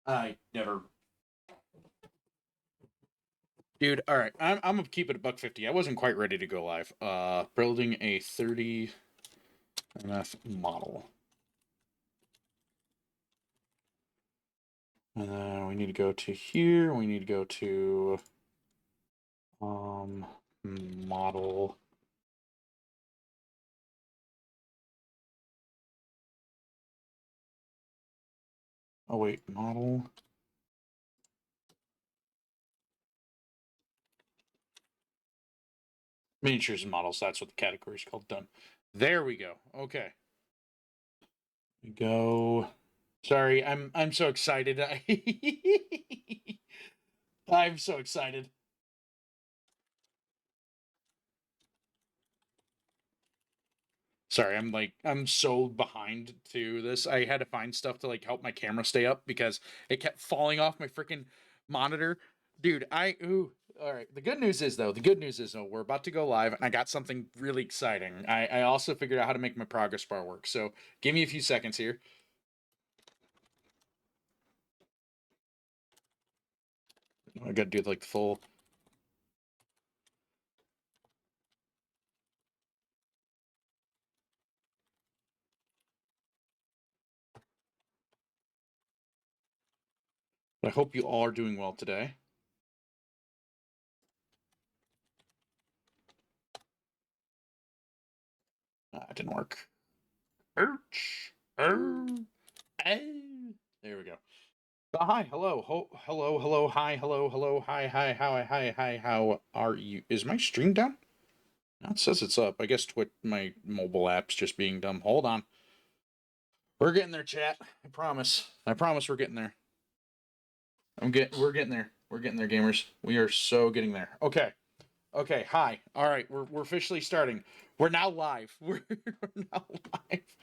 I never. Dude, all right. I'm gonna keep it a buck 50. I wasn't quite ready to go live. Building a 30 MF model. We need to go to here. We need to go to model. Oh wait, model. Miniatures and models. That's what the category is called. Done. There we go. Okay. We go. Sorry, I'm so excited. I'm so excited. Sorry, I'm so behind to this. I had to find stuff to like help my camera stay up because it kept falling off my freaking monitor. Dude, all right. The good news is though, we're about to go live and I got something really exciting. I also figured out how to make my progress bar work. So give me a few seconds here. I gotta do like the full. I hope you all are doing well today. It didn't work. Ouch. Oh. There we go. Hi, hello, hello, hello, hi, hello, hi, how are you? Is my stream down? No, it says it's up. I guess my mobile app's just being dumb. Hold on. We're getting there, chat. I promise. I promise we're getting there. We're getting there. We're getting there, gamers. We are so getting there. Okay. Okay, hi. All right, we're officially starting. We're now live. We're now live.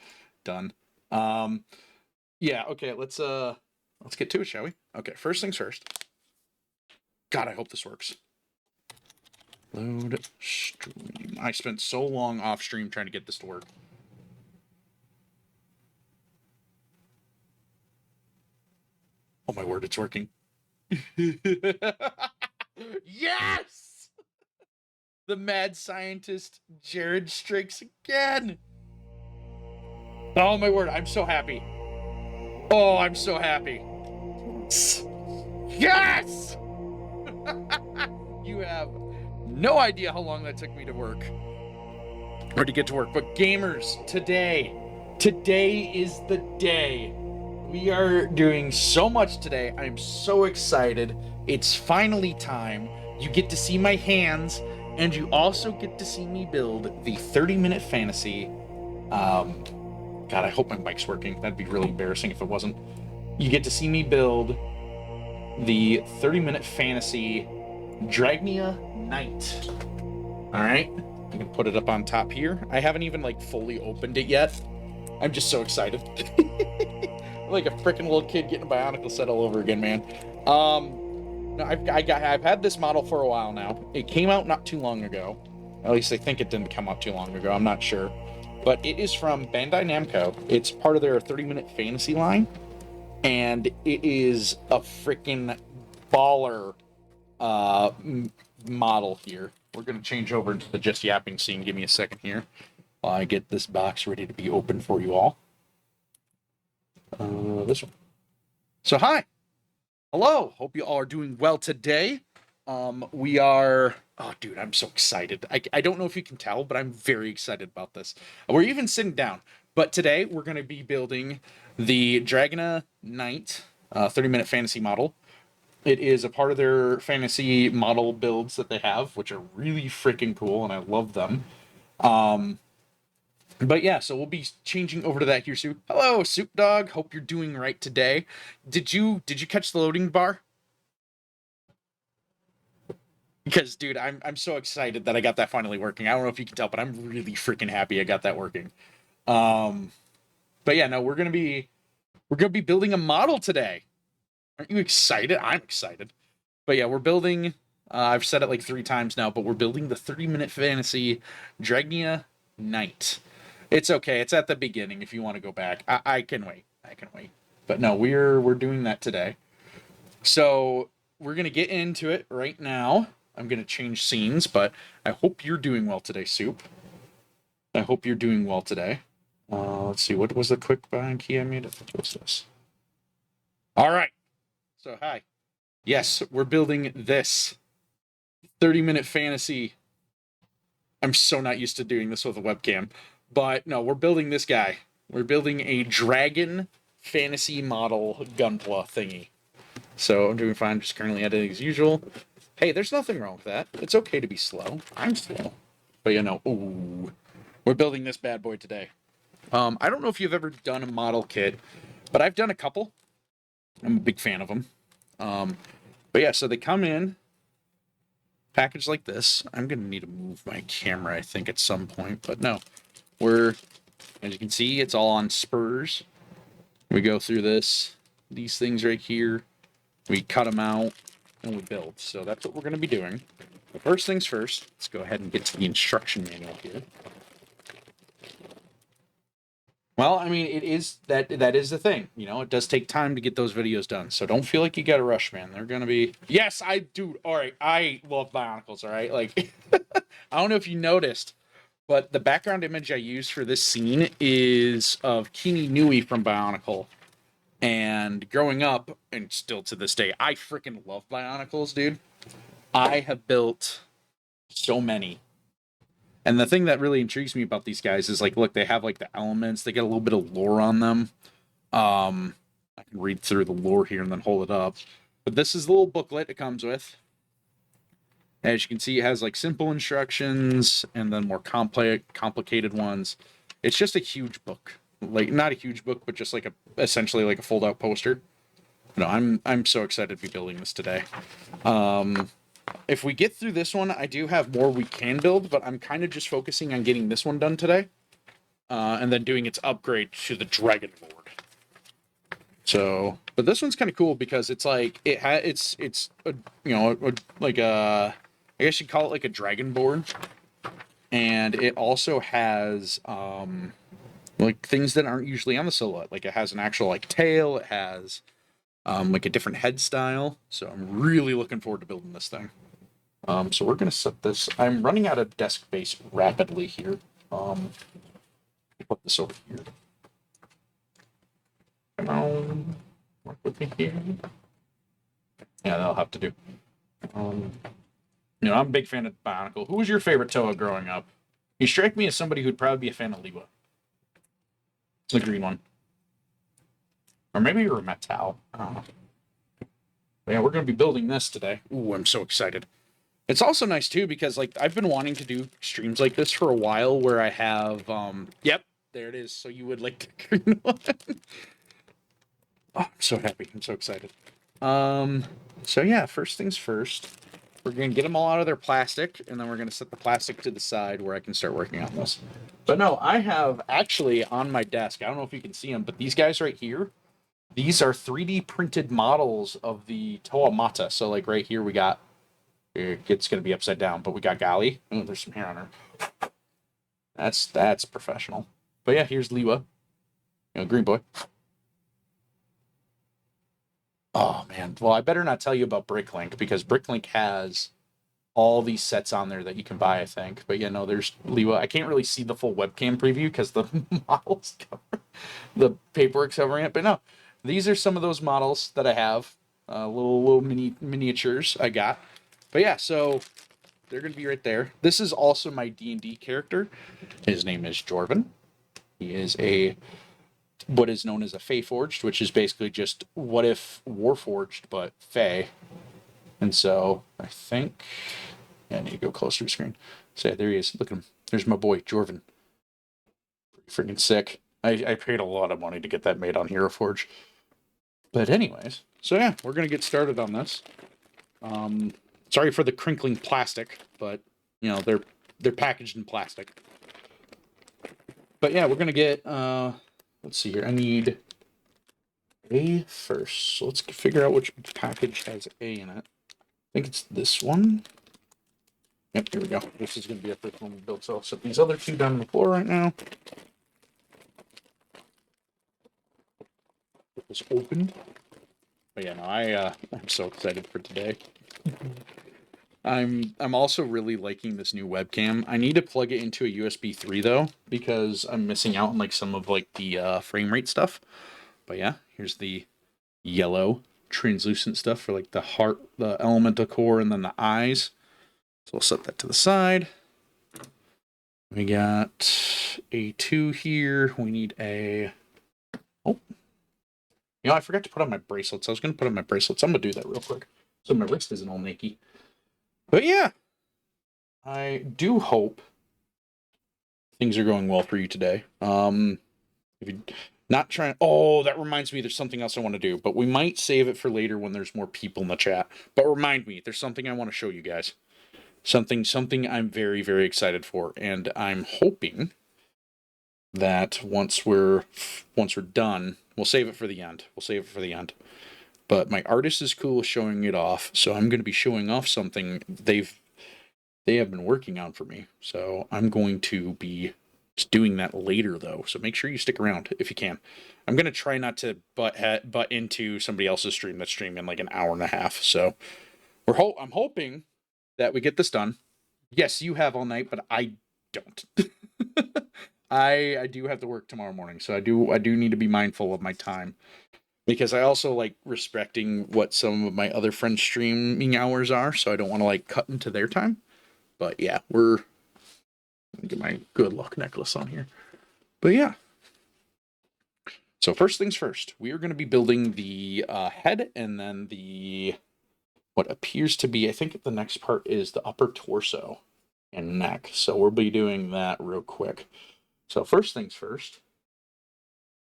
Done. Um yeah, okay, let's get to it, shall we? Okay, first things first. God, I hope this works. Load stream. I spent so long off stream trying to get this to work. Oh my word, it's working. Yes! The mad scientist Jared strikes again. Oh my word, I'm so happy. Oh, I'm so happy. Yes! You have no idea how long that took me to work. Or to get to work. But gamers, today is the day. We are doing so much today. I'm so excited. It's finally time. You get to see my hands, and you also get to see me build the 30-minute fantasy. God, I hope my mic's working. That'd be really embarrassing if it wasn't. You get to see me build the 30-minute fantasy Dragnia Knight. All right, I can put it up on top here. I haven't even like fully opened it yet. I'm just so excited. Like a freaking little kid getting a Bionicle set all over again, man. No, I've had this model for a while now. It came out not too long ago. At least I think it didn't come out too long ago. I'm not sure, but it is from Bandai Namco. It's part of their 30-minute fantasy line, and it is a freaking baller model here. We're gonna change over into the just yapping scene. Give me a second here while I get this box ready to be open for you all. This one. So hi, hello. Hope you all are doing well today. We are. Oh, dude, I'm so excited. I don't know if you can tell, but I'm very excited about this. We're even sitting down. But today we're going to be building the Dragona Knight 30-minute fantasy model. It is a part of their fantasy model builds that they have, which are really freaking cool, and I love them. But yeah, so we'll be changing over to that here soon. Hello, Soup Dog. Hope you're doing right today. Did you catch the loading bar? Because dude, I'm so excited that I got that finally working. I don't know if you can tell, but I'm really freaking happy I got that working. Um, but yeah, no, we're gonna be building a model today. Aren't you excited? I'm excited. But yeah, we're building. I've said it like 3 times now, but we're building the 30-minute fantasy Dragnia Knight. It's okay. It's at the beginning. If you want to go back, I can wait. I can wait. But no, we're doing that today. So we're gonna get into it right now. I'm gonna change scenes, but I hope you're doing well today, Soup. I hope you're doing well today. Let's see, what was the quick bind key I made? What was this? All right. So hi. Yes, we're building this 30-minute fantasy. I'm so not used to doing this with a webcam, but no, we're building this guy. We're building a dragon fantasy model Gunpla thingy. So I'm doing fine, just currently editing as usual. Hey, there's nothing wrong with that. It's okay to be slow. I'm slow. But you know, ooh, we're building this bad boy today. I don't know if you've ever done a model kit, but I've done a couple. I'm a big fan of them. But yeah, so they come in packaged like this. I'm gonna need to move my camera, I think, at some point. But no, we're, as you can see, it's all on spurs. We go through these things right here. We cut them out and we build. So that's what we're gonna be doing. But first things first, let's go ahead and get to the instruction manual here. Well, I mean, it is that is the thing. You know, it does take time to get those videos done. So don't feel like you got to rush, man. They're gonna be. Yes, I do. All right, I love Bionicles. All right, like I don't know if you noticed, but the background image I used for this scene is of Kini Nui from Bionicle. And growing up, and still to this day, I freaking love Bionicles, dude. I have built so many. And the thing that really intrigues me about these guys is like, look, they have like the elements, they get a little bit of lore on them. I can read through the lore here and then hold it up. But this is the little booklet it comes with. As you can see, it has like simple instructions and then more complicated ones. It's just a huge book. Like not a huge book, but just like a essentially like a fold-out poster. No, I'm so excited to be building this today. If we get through this one, I do have more we can build, but I'm kind of just focusing on getting this one done today. And then doing its upgrade to the Dragon Board. So, but this one's kind of cool because it's like it's a, you know like a, I guess you'd call it like a Dragon Board, and it also has like things that aren't usually on the silhouette. Like it has an actual like tail. It has like a different head style. So I'm really looking forward to building this thing. So we're gonna set this. I'm running out of desk space rapidly here. Put this over here. Come on, work with me here. Yeah, that'll have to do. You know, I'm a big fan of Bionicle. Who was your favorite Toa growing up? You strike me as somebody who'd probably be a fan of Lewa. It's the green one. Or maybe you're a Metal. I don't know. But yeah, we're going to be building this today. Ooh, I'm so excited. It's also nice, too, because, like, I've been wanting to do streams like this for a while where I have, yep, there it is. So you would like the green one. Oh, I'm so happy. I'm so excited. So yeah, first things first. We're going to get them all out of their plastic, and then we're going to set the plastic to the side where I can start working on this. But no, I have actually on my desk, I don't know if you can see them, but these guys right here, these are 3D printed models of the Toa Mata. So like right here we got, it's going to be upside down, but we got Gali. Oh, there's some hair on her. That's professional. But yeah, here's Lewa. You know, green boy. Oh man. Well, I better not tell you about Bricklink because Bricklink has all these sets on there that you can buy, I think. But yeah, no, there's Lewa. I can't really see the full webcam preview because the models cover, the paperwork's covering it. But no, these are some of those models that I have. Little miniatures I got. But yeah, so they're gonna be right there. This is also my D&D character. His name is Jorvin. He is a what is known as a Fey Forged, which is basically just what if Warforged but Fey. And so I think, yeah, I need to go closer to the screen. So yeah, there he is. Look at him. There's my boy Jorvin. Pretty freaking sick. I paid a lot of money to get that made on Hero Forge. But anyways, so yeah, we're gonna get started on this. Sorry for the crinkling plastic, but you know they're packaged in plastic. But yeah, we're gonna get let's see here. I need A first. So let's figure out which package has A in it. I think it's this one. Yep, here we go. This is going to be a first one we build. So I'll set these other two down on the floor right now. Get this open. But yeah, no, I'm so excited for today. I'm also really liking this new webcam. I need to plug it into a USB 3 though, because I'm missing out on like some of like the frame rate stuff. But yeah, here's the yellow translucent stuff for like the heart, the elemental core, and then the eyes. So we'll set that to the side. We got a 2 here. We need a... Oh. You know, I forgot to put on my bracelets. I was going to put on my bracelets. I'm going to do that real quick, so my wrist isn't all naked. But yeah, I do hope things are going well for you today. If you not trying... Oh, that reminds me there's something else I want to do, but we might save it for later when there's more people in the chat. But remind me, there's something I want to show you guys. Something I'm very, very excited for, and I'm hoping that once we're done, we'll save it for the end. But my artist is cool with showing it off, so I'm going to be showing off something they have been working on for me. So I'm going to be doing that later, though. So make sure you stick around if you can. I'm going to try not to butt into somebody else's stream that's streaming like an hour and a half. So I'm hoping that we get this done. Yes, you have all night, but I don't. I do have to work tomorrow morning, so I do need to be mindful of my time, because I also like respecting what some of my other friends' streaming hours are, so I don't want to like cut into their time. But yeah, let me get my good luck necklace on here. But yeah. So first things first, we are going to be building the head, and then the what appears to be, I think the next part is the upper torso and neck. So we'll be doing that real quick. So first things first,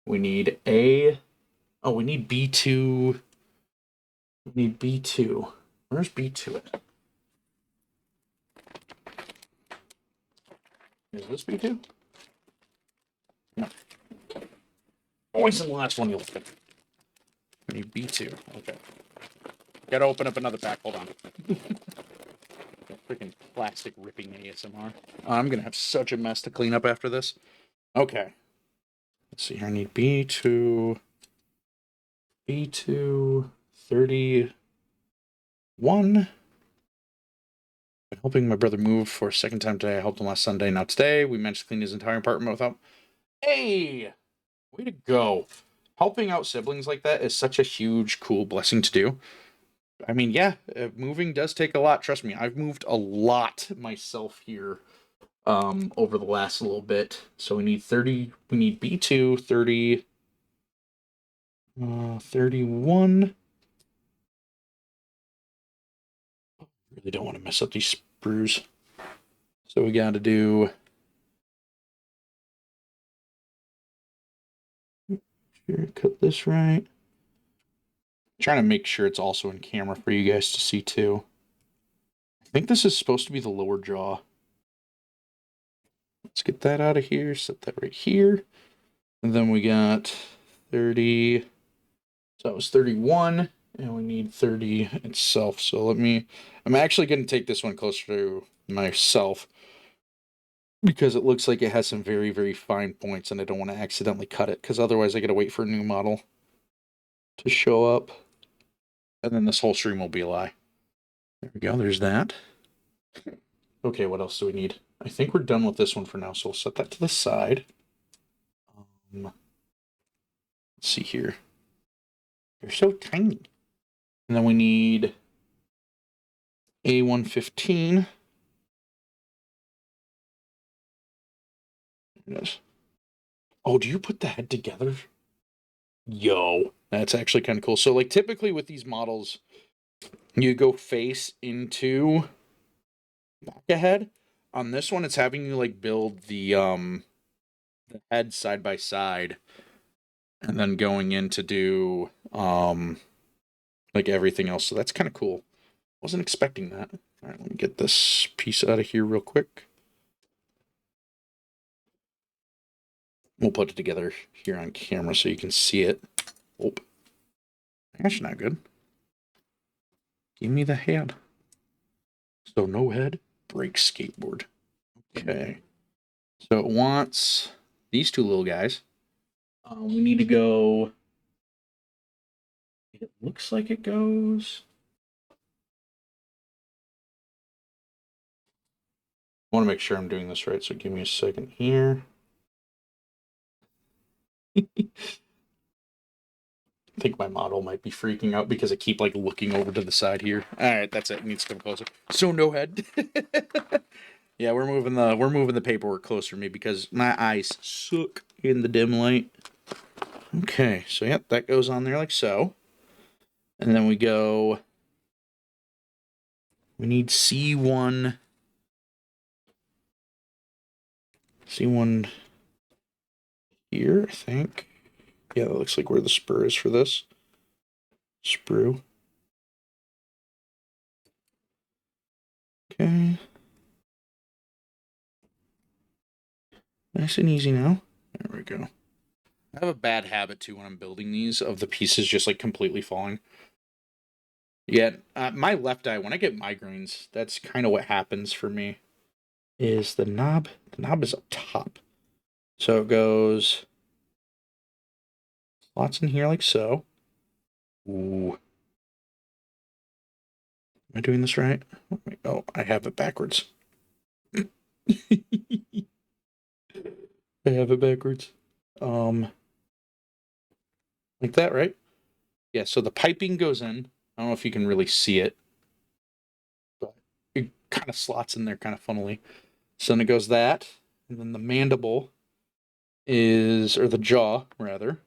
we need we need B2. We need B2. Where's B2 at? Is this B2? No. Always in the last one you look at. We need B2. Okay. Gotta open up another pack. Hold on. Freaking plastic ripping ASMR. I'm gonna have such a mess to clean up after this. Okay. Let's see here. I need B2. B2 31. Been helping my brother move for a second time today. I helped him last Sunday. Now today, we managed to clean his entire apartment without... Hey! Way to go. Helping out siblings like that is such a huge, cool blessing to do. I mean, yeah, moving does take a lot. Trust me, I've moved a lot myself here over the last little bit. So we need B2, 30, 31. Really don't want to mess up these sprues. So we got to do... Here, cut this right. Trying to make sure it's also in camera for you guys to see too. I think this is supposed to be the lower jaw. Let's get that out of here, set that right here. And then we got 30. So that was 31, and we need 30 itself. So I'm actually going to take this one closer to myself, because it looks like it has some very, very fine points, and I don't want to accidentally cut it, because otherwise I got to wait for a new model to show up. And then this whole stream will be a lie. There we go, there's that. Okay, what else do we need? I think we're done with this one for now, so we'll set that to the side. Let's see here. They're so tiny. And then we need A115. There it is. Oh, do you put the head together? Yo, that's actually kind of cool. So, like, typically with these models, you go face into back ahead. On this one, it's having you, like, build the head side by side, and then going in to do, like, everything else. So that's kind of cool. Wasn't expecting that. All right, let me get this piece out of here real quick. We'll put it together here on camera so you can see it. Oh, that's not good. Give me the head. So no head, break skateboard. Okay. So it wants these two little guys. We need to go It looks like it goes. I want to make sure I'm doing this right, so give me a second here. I think my model might be freaking out because I keep like looking over to the side here. All right, that's it. It needs to come closer. So no head. Yeah, we're moving the paperwork closer to me because my eyes suck in the dim light. Okay, so yep, that goes on there like so. And then we need C1 here, I think. Yeah, that looks like where the spur is for this. Sprue. Okay. Nice and easy now. There we go. I have a bad habit too when I'm building these of the pieces just like completely falling. Yeah, my left eye, when I get migraines, that's kind of what happens for me. Is the knob is up top. So it goes slots in here like so. Ooh. Am I doing this right? Oh, I have it backwards. I have it backwards. Like that, right? Yeah, so the piping goes in. I don't know if you can really see it, but it kind of slots in there kind of funnily. So then it goes that, and then the mandible or the jaw, rather,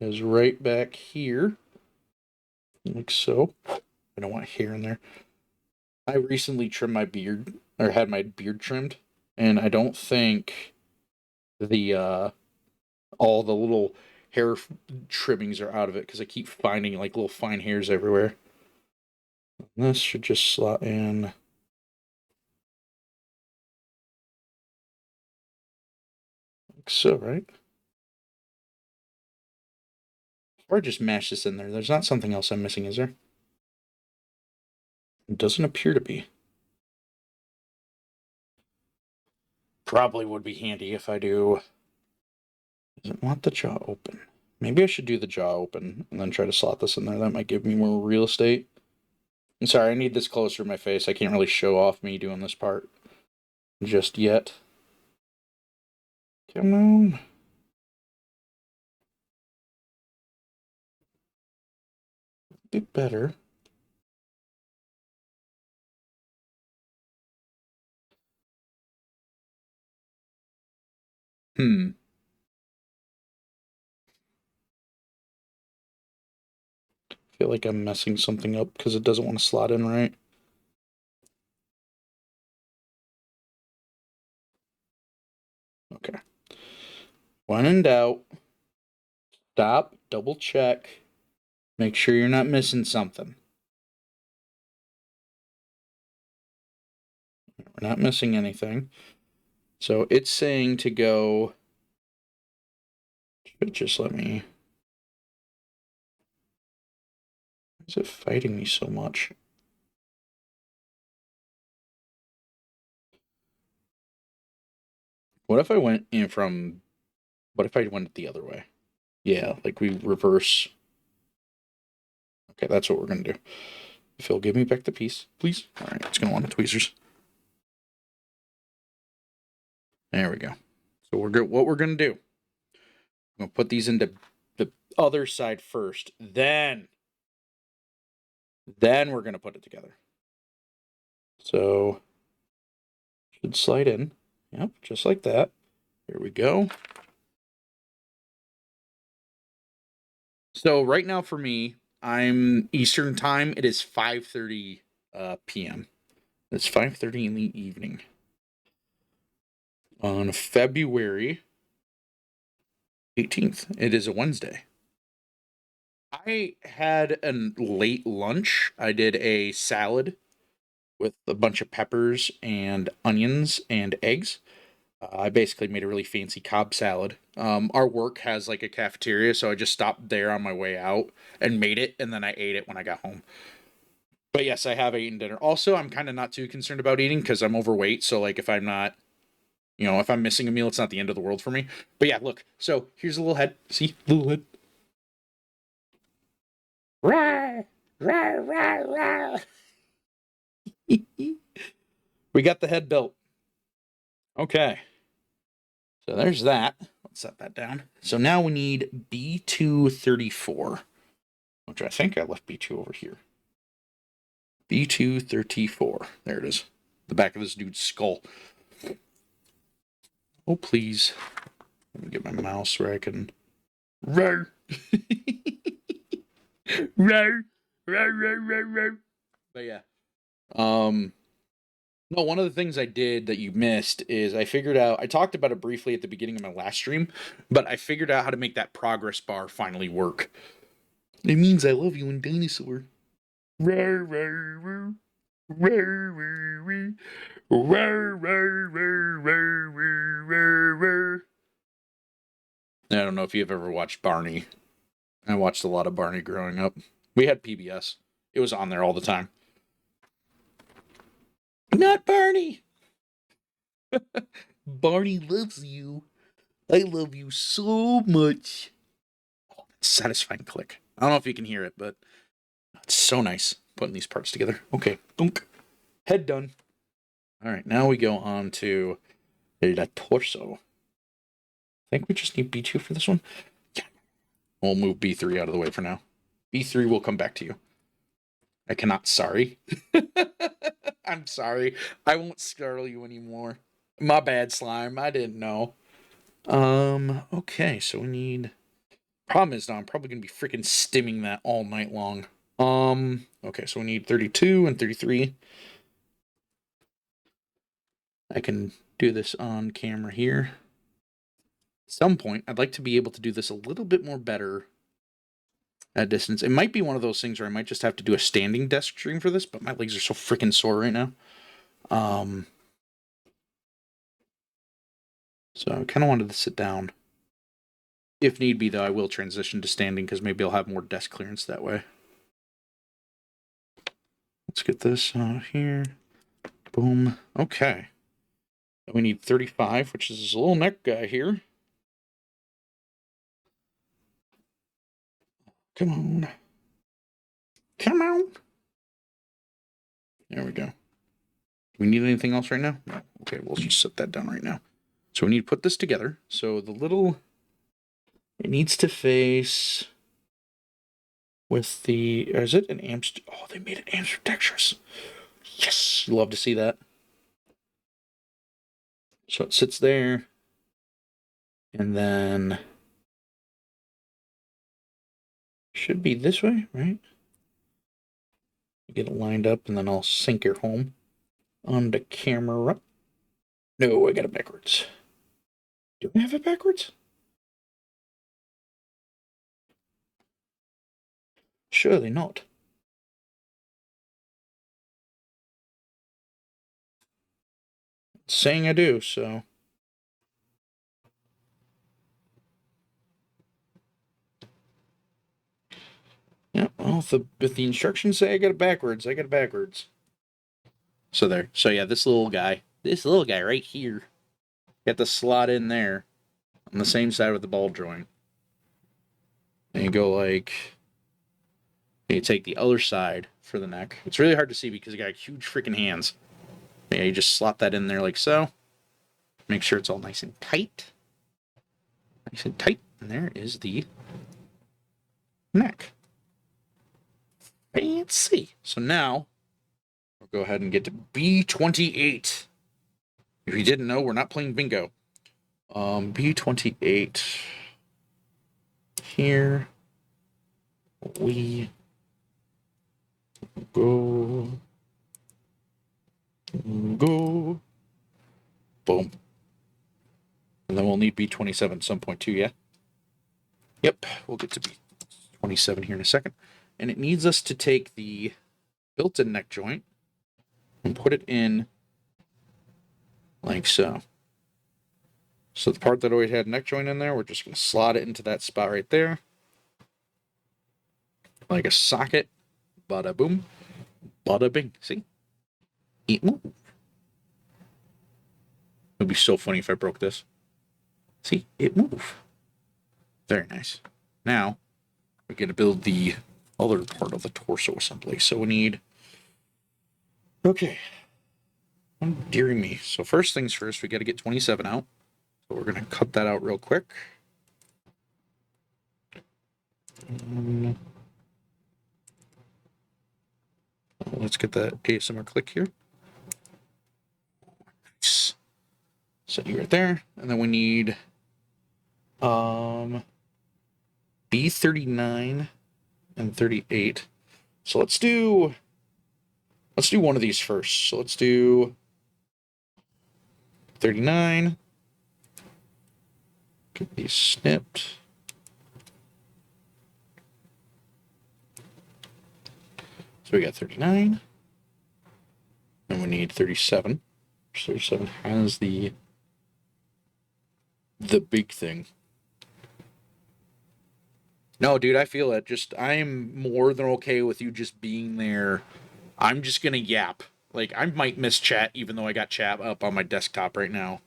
is right back here, like so. I don't want hair in there. I recently trimmed my beard, or had my beard trimmed, and I don't think the all the little hair trimmings are out of it because I keep finding like little fine hairs everywhere. This should just slot in like so, right? Or just mash this in there. There's not something else I'm missing, is there? It doesn't appear to be. Probably would be handy if I do. Doesn't want the jaw open. Maybe I should do the jaw open and then try to slot this in there. That might give me more real estate. I'm sorry, I need this closer to my face. I can't really show off me doing this part just yet. Come on. Bit better. Hmm. I feel like I'm messing something up because it doesn't want to slot in right. Okay. When in doubt, stop, double check, make sure you're not missing something. We're not missing anything. So it's saying to go. Should just let me. Why is it fighting me so much? What if I went in from. What if I went the other way? Yeah, like we reverse. Okay, that's what we're gonna do. Phil, give me back the piece, please. All right, it's gonna want the tweezers. There we go. So we're good. What we're gonna do? I'm gonna put these into the other side first. Then we're gonna put it together. So should slide in. Yep, just like that. Here we go. So right now for me, I'm Eastern time. It is 5:30 p.m. It's 5:30 in the evening on February 18th. It is a Wednesday. I had a late lunch. I did a salad with a bunch of peppers and onions and eggs. I basically made a really fancy Cobb salad. Our work has like a cafeteria, so I just stopped there on my way out and made it, and then I ate it when I got home. But yes, I have eaten dinner. Also, I'm kind of not too concerned about eating because I'm overweight. So like, if I'm not, if I'm missing a meal, it's not the end of the world for me. But yeah, look. So here's a little head. See, little head. Rah, rah, rah, rah. We got the head built. Okay. So there's that. Let's set that down. So now we need B234, which I think I left B2 over here. B234. There it is. The back of this dude's skull. Oh, please. Let me get my mouse where I can. Roar. Roar. Roar, roar, roar, roar. But yeah. No, one of the things I did that you missed is I figured out, I talked about it briefly at the beginning of my last stream, but I figured out how to make that progress bar finally work. It means I love you in dinosaur. Roar, roar, roar. Roar, roar, roar. Roar, roar, roar, roar, roar, roar, roar. I don't know if you've ever watched Barney. I watched a lot of Barney growing up. We had PBS. It was on there all the time. Not Barney! Barney loves you. I love you so much. Oh, satisfying click. I don't know if you can hear it, but it's so nice putting these parts together. Okay, dunk. Head done. All right, now we go on to the torso. I think we just need B2 for this one. Yeah. We'll move B3 out of the way for now. B3 will come back to you. I cannot, sorry. I'm sorry. I won't startle you anymore. My bad, Slime. I didn't know. Okay, so we need... Problem is, now I'm probably going to be freaking stimming that all night long. Okay, so we need 32 and 33. I can do this on camera here. At some point, I'd like to be able to do this a little bit more better at distance. It might be one of those things where I might just have to do a standing desk stream for this, but my legs are so freaking sore right now. So I kind of wanted to sit down. If need be, though, I will transition to standing because maybe I'll have more desk clearance that way. Let's get this here. Boom. Okay. We need 35, which is this little neck guy here. Come on. Come on. There we go. Do we need anything else right now? No. Okay, we'll just set that down right now. So we need to put this together. So the little... It needs to face... with the... Is it an Amst... Oh, they made it ambidextrous. Yes! Love to see that. So it sits there. And then... Should be this way, right? Get it lined up, and then I'll sink it home on the camera. No, I got it backwards. Do I have it backwards? Surely not. It's saying I do, so... Yeah, well, if the instructions say I got it backwards, I got it backwards. So there. So yeah, this little guy right here, got the slot in there on the same side with the ball joint. And you go like, and you take the other side for the neck. It's really hard to see because you got huge freaking hands. Yeah, you just slot that in there like so. Make sure it's all nice and tight. Nice and tight. And there is the neck. Fancy. So now, we'll go ahead and get to B28. If you didn't know, we're not playing bingo. B28. Here we go. Go. Boom. And then we'll need B27 at some point too, yeah? Yep, we'll get to B27 here in a second. And it needs us to take the built-in neck joint and put it in like so. So the part that always had neck joint in there, we're just going to slot it into that spot right there. Like a socket. Bada boom. Bada bing. See? It move. It would be so funny if I broke this. See? It move. Very nice. Now, we're going to build the other part of the torso assembly. So we need, okay, dearie me. So first things first, we got to get 27 out. So we're going to cut that out real quick. Let's get that ASMR click here. Nice. Set you right there. And then we need B39 and 38. So let's do one of these first. So let's do 39. Get these snipped. So we got 39. And we need 37. 37 has the big thing. No, dude, I feel it. I'm more than okay with you just being there. I'm just gonna yap. Like, I might miss chat, even though I got chat up on my desktop right now.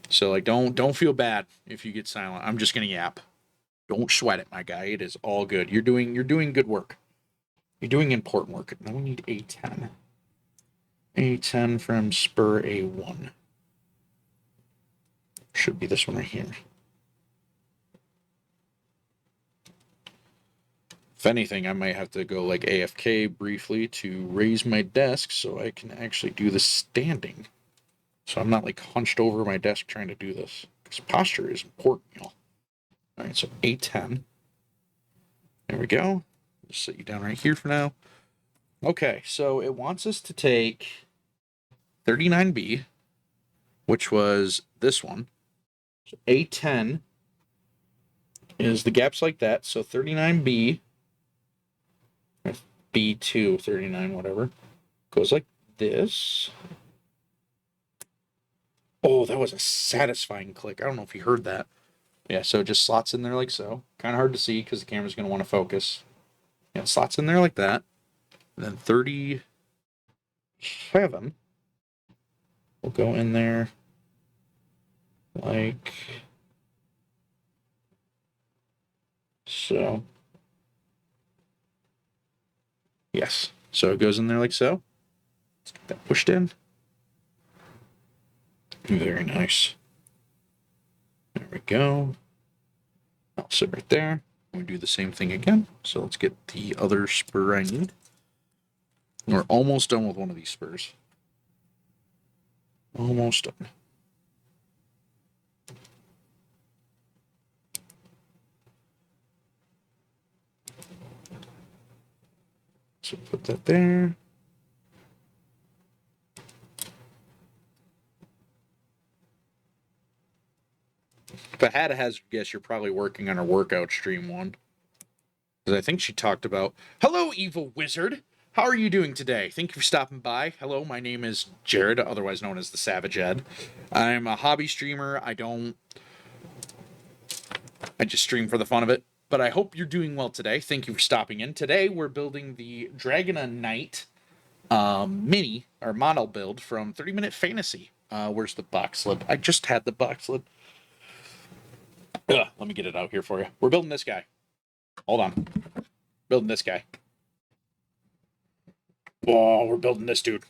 So, like, don't feel bad if you get silent. I'm just gonna yap. Don't sweat it, my guy. It is all good. You're doing good work. You're doing important work. Now we need A10. A10 from Spur A1. Should be this one right here. If anything, I might have to go like AFK briefly to raise my desk so I can actually do the standing. So I'm not like hunched over my desk trying to do this. Because posture is important, y'all. Alright, so A10. There we go. Just set you down right here for now. Okay, so it wants us to take 39B, which was this one. So A10 is the gaps like that. So 39B, B2, 39, whatever, goes like this. Oh, that was a satisfying click. I don't know if you heard that. Yeah, so it just slots in there like so. Kind of hard to see because the camera's going to want to focus. Yeah, it slots in there like that. And then 37 will go in there like so. Yes. So it goes in there like so. Let's get that pushed in. Very nice. There we go. I'll sit right there. We do the same thing again. So let's get the other spur I need. We're almost done with one of these spurs. Almost done. So put that there. If I had a hazard guess, you're probably working on her workout stream one. Because I think she talked about, hello, evil wizard. How are you doing today? Thank you for stopping by. Hello, my name is Jared, otherwise known as the Savage Ed. I'm a hobby streamer. I just stream for the fun of it. But I hope you're doing well today. Thank you for stopping in. Today, we're building the Dragona Knight mini, or model build from 30 Minute Fantasy. Where's the box lid? I just had the box lid. Let me get it out here for you. We're building this guy. Hold on. Building this guy. Oh, we're building this dude.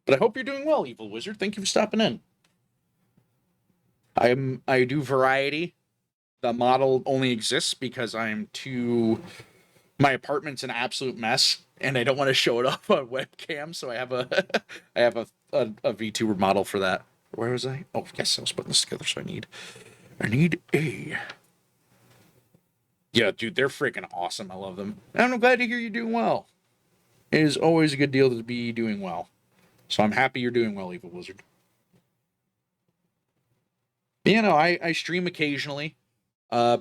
But I hope you're doing well, Evil Wizard. Thank you for stopping in. I do variety. The model only exists because my apartment's an absolute mess, and I don't want to show it off on webcam, so I have a VTuber model for that. Where was I? Oh, yes, I was putting this together, so I need a... Yeah, dude, they're freaking awesome. I love them. And I'm glad to hear you're doing well. It is always a good deal to be doing well. So I'm happy you're doing well, Evil Wizard. You know, I stream occasionally.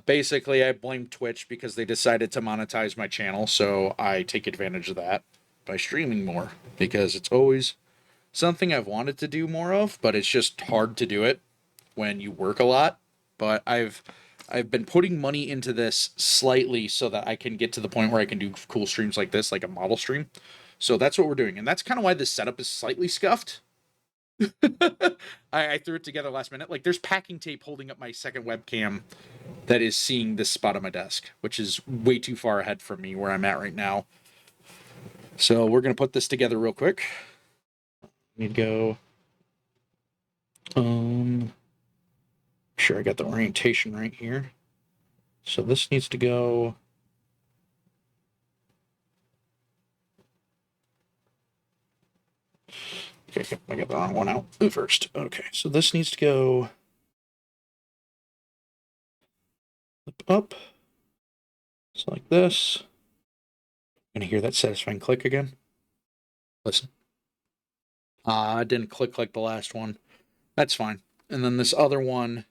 Basically, I blame Twitch because they decided to monetize my channel, so I take advantage of that by streaming more, because it's always something I've wanted to do more of, but it's just hard to do it when you work a lot. But I've been putting money into this slightly so that I can get to the point where I can do cool streams like this, like a model stream. So that's what we're doing, and that's kind of why this setup is slightly scuffed. I threw it together last minute. Like, there's packing tape holding up my second webcam that is seeing this spot on my desk, which is way too far ahead from me where I'm at right now. So we're going to put this together real quick. Need to go, sure I got the orientation right here. So this needs to go, okay, I got the wrong one out first. Okay, so this needs to go up, just like this. Gonna hear that satisfying click again. Listen. It didn't click like the last one. That's fine. And then this other one,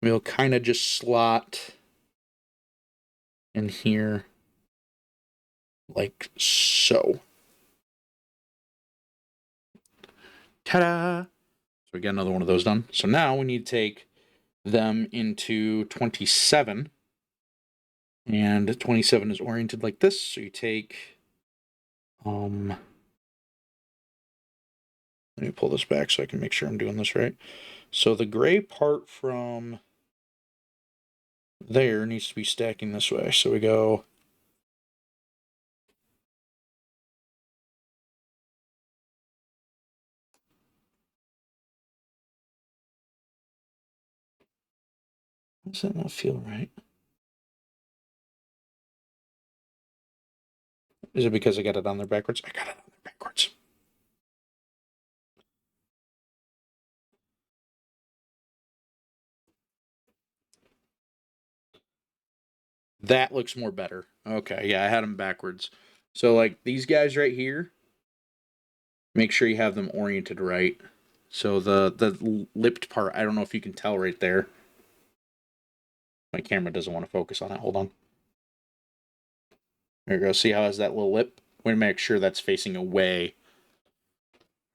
we'll kind of just slot in here like so. Ta-da! So we got another one of those done. So now we need to take them into 27. And 27 is oriented like this. So you take, let me pull this back so I can make sure I'm doing this right. So the gray part from there needs to be stacking this way. So we go does that not feel right? Is it because I got it on there backwards? I got it on there backwards. That looks more better. Okay, yeah, I had them backwards. So like these guys right here, make sure you have them oriented right. So the lipped part, I don't know if you can tell right there. My camera doesn't want to focus on it. Hold on. There you go. See how it has that little lip? We're going to make sure that's facing away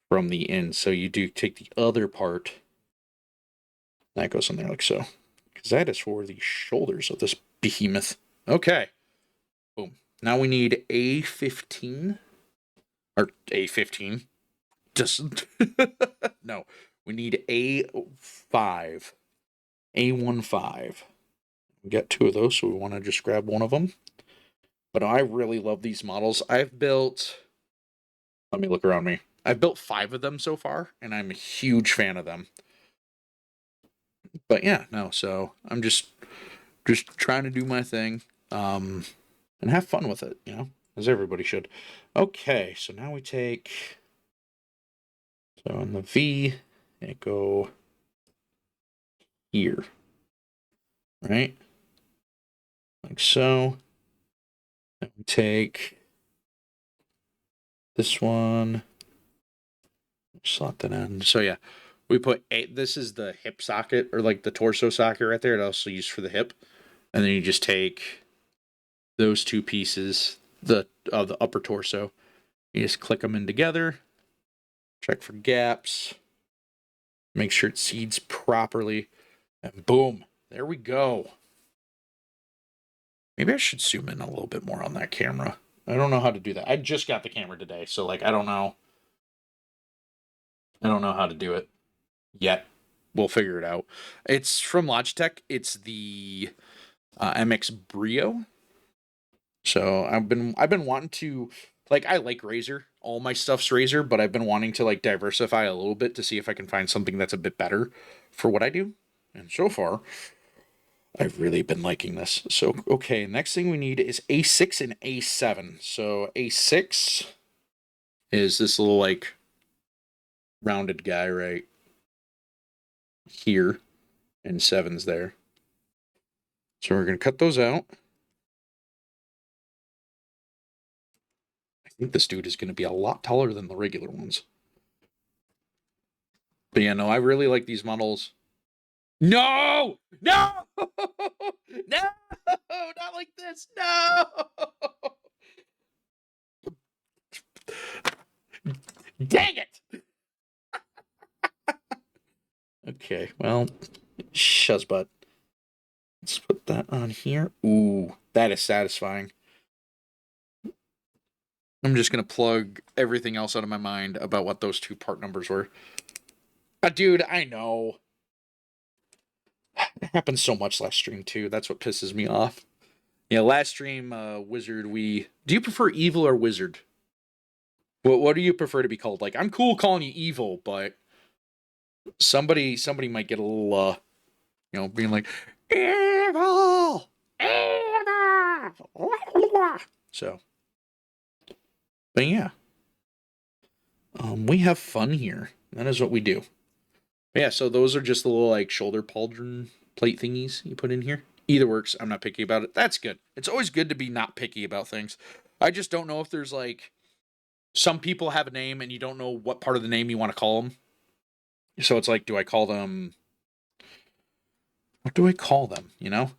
from the end. So you do take the other part. That goes in there like so. Because that is for the shoulders of this behemoth. Okay. Boom. Now we need A15. Or A15. Just no. We need A5. A15. We got two of those, so we want to just grab one of them. But I really love these models. I've built, let me look around me. I've built 5 of them so far, and I'm a huge fan of them. But yeah, no, so I'm just trying to do my thing, and have fun with it, you know, as everybody should. Okay, so now we take, so in the V, it go here, right? Like so. And we take this one, slot that in. So yeah, we put this is the hip socket, or like the torso socket right there. It also used for the hip. And then you just take those two pieces, of the upper torso, you just click them in together, check for gaps, make sure it seeds properly, and boom, there we go. Maybe I should zoom in a little bit more on that camera. I don't know how to do that. I just got the camera today, so like I don't know how to do it yet. We'll figure it out. It's from Logitech. It's the MX Brio. So I've been wanting to, like, I like Razer. All my stuff's Razer, but I've been wanting to like diversify a little bit to see if I can find something that's a bit better for what I do. And so far, I've really been liking this. So okay, next thing we need is A6 and A7. So A6 is this little like rounded guy right here, and 7's there. So we're gonna cut those out. I think this dude is gonna be a lot taller than the regular ones. But yeah, no, I really like these models. No! No! No! Not like this! No! Dang it! Okay, well, butt. Let's put that on here. Ooh, that is satisfying. I'm just gonna plug everything else out of my mind about what those two part numbers were. Dude, I know. It happened so much last stream too. That's what pisses me off. Yeah, last stream, Wizard, do you prefer evil or wizard? What do you prefer to be called? Like, I'm cool calling you evil, but somebody might get a little being like, evil, evil. So, but yeah, we have fun here. That is what we do. But yeah, so those are just the little like shoulder pauldron plate thingies you put in here. Either works. I'm not picky about it. That's good. It's always good to be not picky about things. I just don't know if there's like some people have a name and you don't know what part of the name you want to call them. So it's like, do I call them? What do I call them? You know?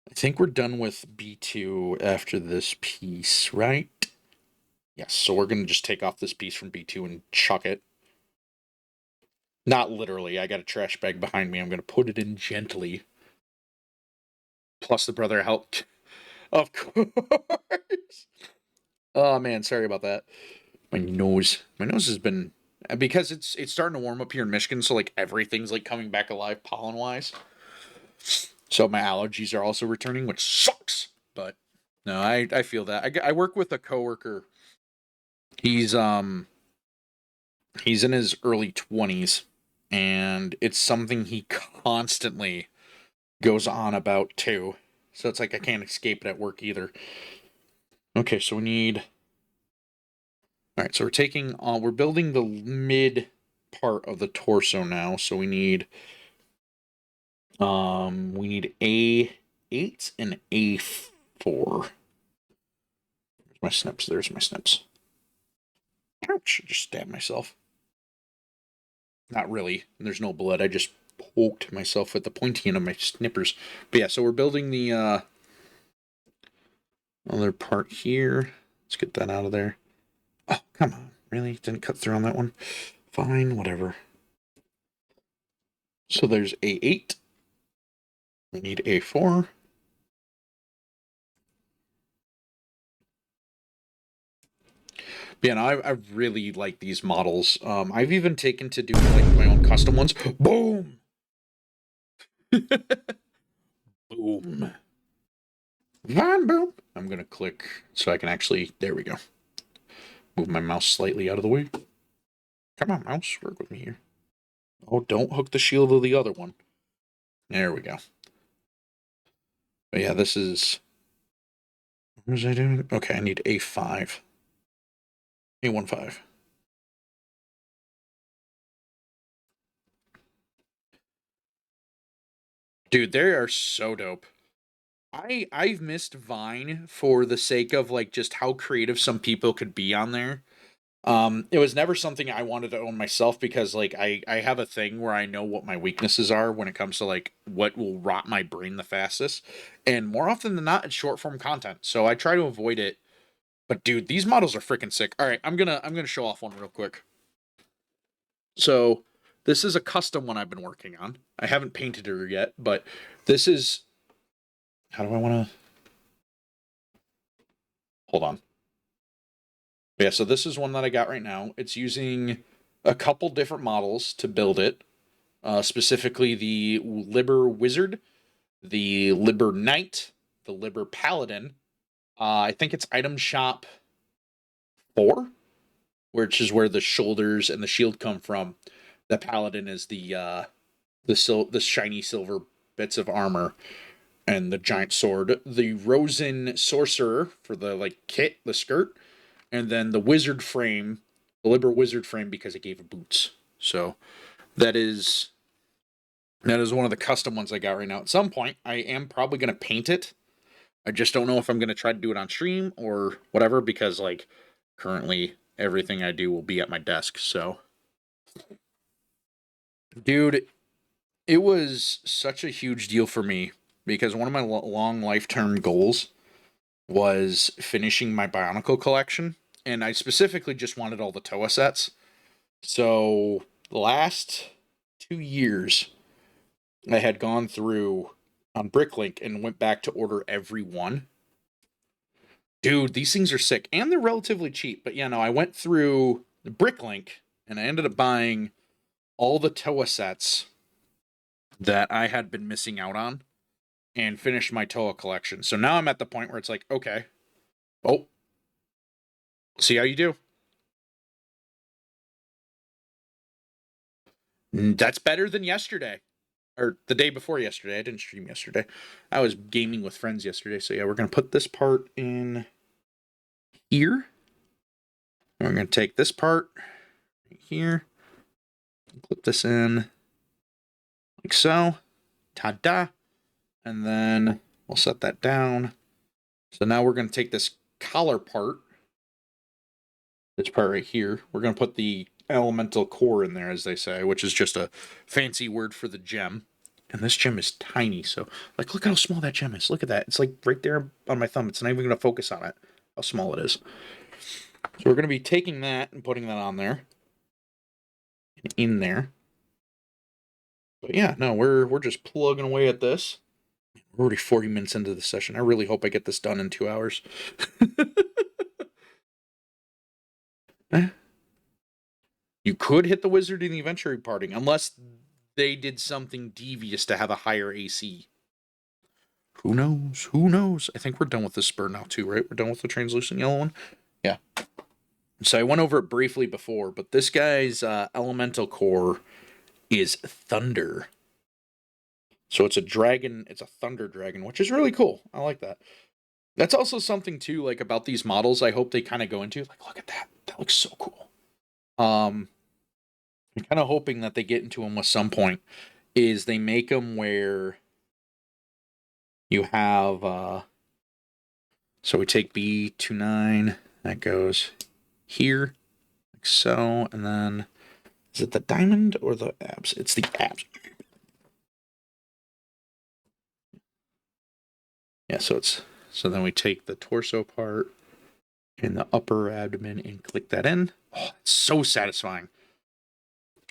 I think we're done with B2 after this piece, right? Yes, so we're going to just take off this piece from B2 and chuck it. Not literally. I got a trash bag behind me. I'm going to put it in gently. Plus the brother helped. Of course. Oh, man, sorry about that. My nose has been... Because it's starting to warm up here in Michigan, so like everything's like coming back alive pollen-wise. So my allergies are also returning, which sucks. But no, I feel that. I work with a coworker. He's in his early 20s, and it's something he constantly goes on about too. So it's like I can't escape it at work either. Okay, so we need... Alright, so we're building the mid part of the torso now, so we need A8 and A4. There's my snips, there's my snips. Ouch, I just stabbed myself. Not really, there's no blood, I just poked myself with the pointy end of my snippers. But yeah, so we're building the other part here. Let's get that out of there. Oh, come on. Really? Didn't cut through on that one? Fine, whatever. So there's A8. We need A4. Yeah, no, I really like these models. I've even taken to doing like my own custom ones. Boom! Boom. Von boom. I'm gonna click so I can actually... There we go. Move my mouse slightly out of the way. Come on, mouse. Work with me here. Oh, don't hook the shield to the other one. There we go. But yeah, this is... What was I doing? Okay, I need A5. A15. Dude, they are so dope. I've missed Vine for the sake of like just how creative some people could be on there. It was never something I wanted to own myself because like I have a thing where I know what my weaknesses are when it comes to like what will rot my brain the fastest. And more often than not, it's short form content. So I try to avoid it. But dude, these models are freaking sick. All right, I'm gonna show off one real quick. So this is a custom one I've been working on. I haven't painted her yet, but this is... How do I want to... Hold on. Yeah, so this is one that I got right now. It's using a couple different models to build it. Specifically the Liber Wizard, the Liber Knight, the Liber Paladin. I think it's item shop 4, which is where the shoulders and the shield come from. The Paladin is the shiny silver bits of armor and the giant sword. The Rosen Sorcerer for the like kit, the skirt, and then the Wizard frame, the Liber Wizard frame because it gave it boots. So that is one of the custom ones I got right now. At some point, I am probably going to paint it. I just don't know if I'm going to try to do it on stream or whatever because like currently everything I do will be at my desk. So dude, it was such a huge deal for me because one of my long lifetime goals was finishing my Bionicle collection, and I specifically just wanted all the Toa sets. So the last 2 years, I had gone through on Bricklink and went back to order every one. Dude, these things are sick. And they're relatively cheap. But yeah, no, I went through Bricklink and I ended up buying all the Toa sets that I had been missing out on and finished my Toa collection. So now I'm at the point where it's like, okay, oh, see how you do. That's better than yesterday. Or the day before yesterday. I didn't stream yesterday. I was gaming with friends yesterday. So yeah, we're going to put this part in here. And we're going to take this part right here. Clip this in like so. Ta-da. And then we'll set that down. So now we're going to take this collar part. This part right here. We're going to put the elemental core in there, as they say, which is just a fancy word for the gem. And this gem is tiny, so like look how small that gem is. Look at that. It's like right there on my thumb. It's not even going to focus on it. How small it is. So we're going to be taking that and putting that on there. And in there. But yeah, no, we're just plugging away at this. We're already 40 minutes into the session. I really hope I get this done in 2 hours. You could hit the wizard in the eventually parting, unless they did something devious to have a higher AC. Who knows? Who knows? I think we're done with this spur now too, right? We're done with the translucent yellow one? Yeah. So I went over it briefly before, but this guy's elemental core is thunder. So it's a dragon, it's a thunder dragon, which is really cool. I like that. That's also something too, like about these models, I hope they kind of go into. Like, look at that. That looks so cool. I'm kind of hoping that they get into them at some point, is they make them where you have, so we take B29, that goes here, like so, and then, is it the diamond or the abs? It's the abs. Yeah, so then we take the torso part in the upper abdomen and click that in. Oh, it's so satisfying.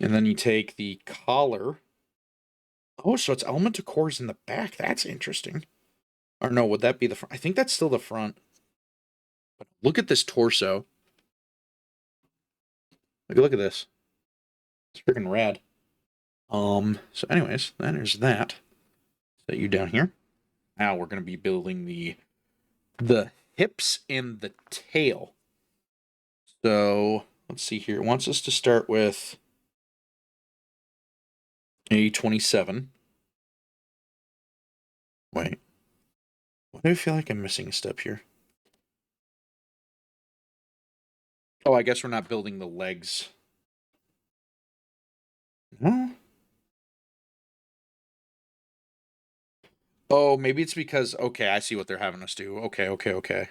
And then you take the collar. Oh, so it's elemental cores in the back. That's interesting. Or no, would that be the front? I think that's still the front. But look at this torso. Look at this. It's freaking rad. So anyways, then there's that. Set you down here. Now we're gonna be building the hips and the tail. So let's see here. It wants us to start with A27. Wait. Why do I feel like I'm missing a step here? Oh, I guess we're not building the legs. No? Oh, maybe it's because, okay, I see what they're having us do. Okay.